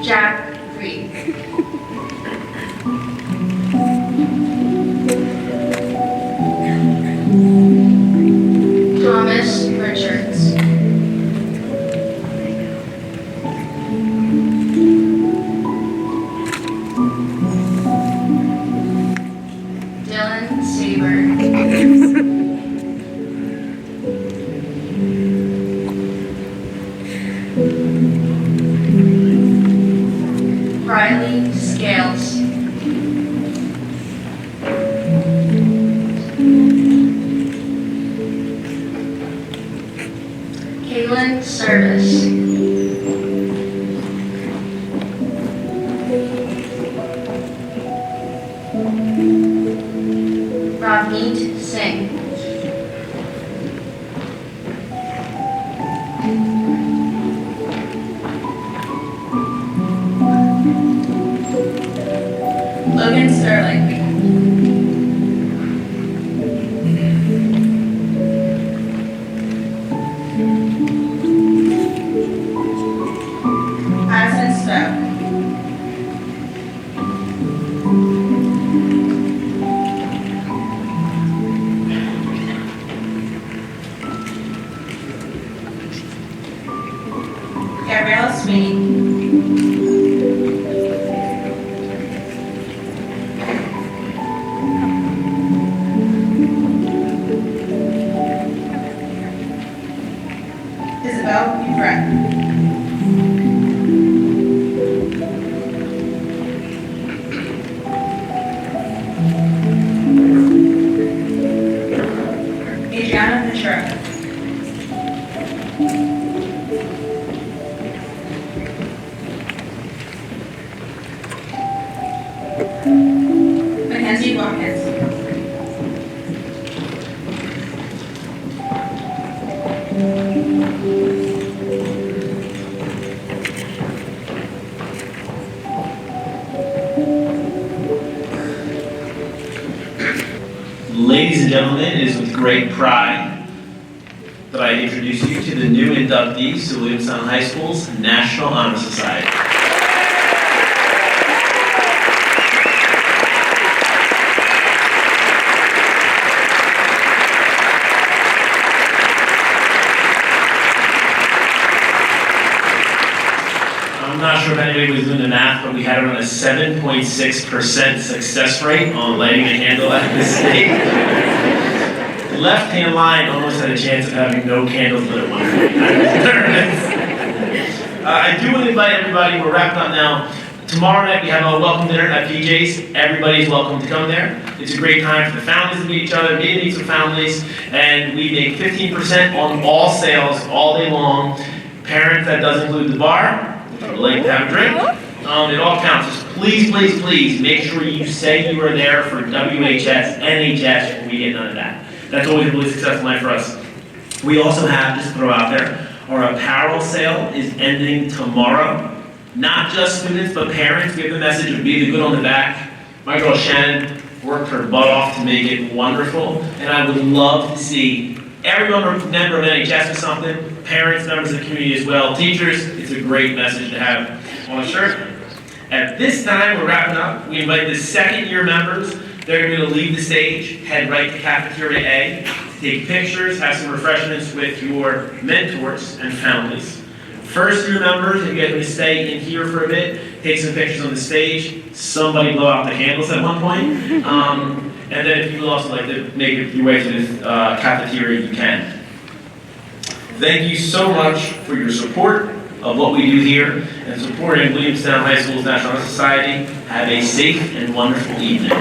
Jack Reed. Thomas Richards. Dylan Saber. Riley Scales. Kaylin Service. Ravneet Singh. Logan Sterling. Addison Stowe. Gabriella Sweeney. Isabel Brett. Mackenzie Watkins. Ladies and gentlemen, it is with great pride that I introduce you to the new inductees to Williamstown High School's National Honor Society. I'm not sure if anybody was doing the math, but we had around a 7.6% success rate on lighting a candle at this stage. The left-hand line almost had a chance of having no candles lit at one point. I was nervous. I do want to invite everybody, we're wrapping up now. Tomorrow night we have a welcome dinner at PJ's. Everybody's welcome to come there. It's a great time for the families to meet each other, me to meet some families, and we make 15% on all sales all day long. Parents, that does include the bar. If you would like to have a drink, it all counts. Just please, please, please make sure you say you are there for WHS, NHS, and we get none of that. That's always a really successful night for us. We also have, just to throw out there, our apparel sale is ending tomorrow. Not just students, but parents. We have the message of be the good on the back. My girl Shannon worked her butt off to make it wonderful, and I would love to see every member of NHS with something, parents, members of the community as well, teachers. It's a great message to have on a shirt. At this time, we're wrapping up. We invite the second-year members. They're going to leave the stage, head right to Cafeteria A, to take pictures, have some refreshments with your mentors and families. First-year members, if you guys want to stay in here for a bit, take some pictures on the stage. Somebody blow out the candles at one point. And then if you would also like to make your way to the cafeteria, you can. Thank you so much for your support of what we do here and supporting Williamstown High School's National Honor Society. Have a safe and wonderful evening.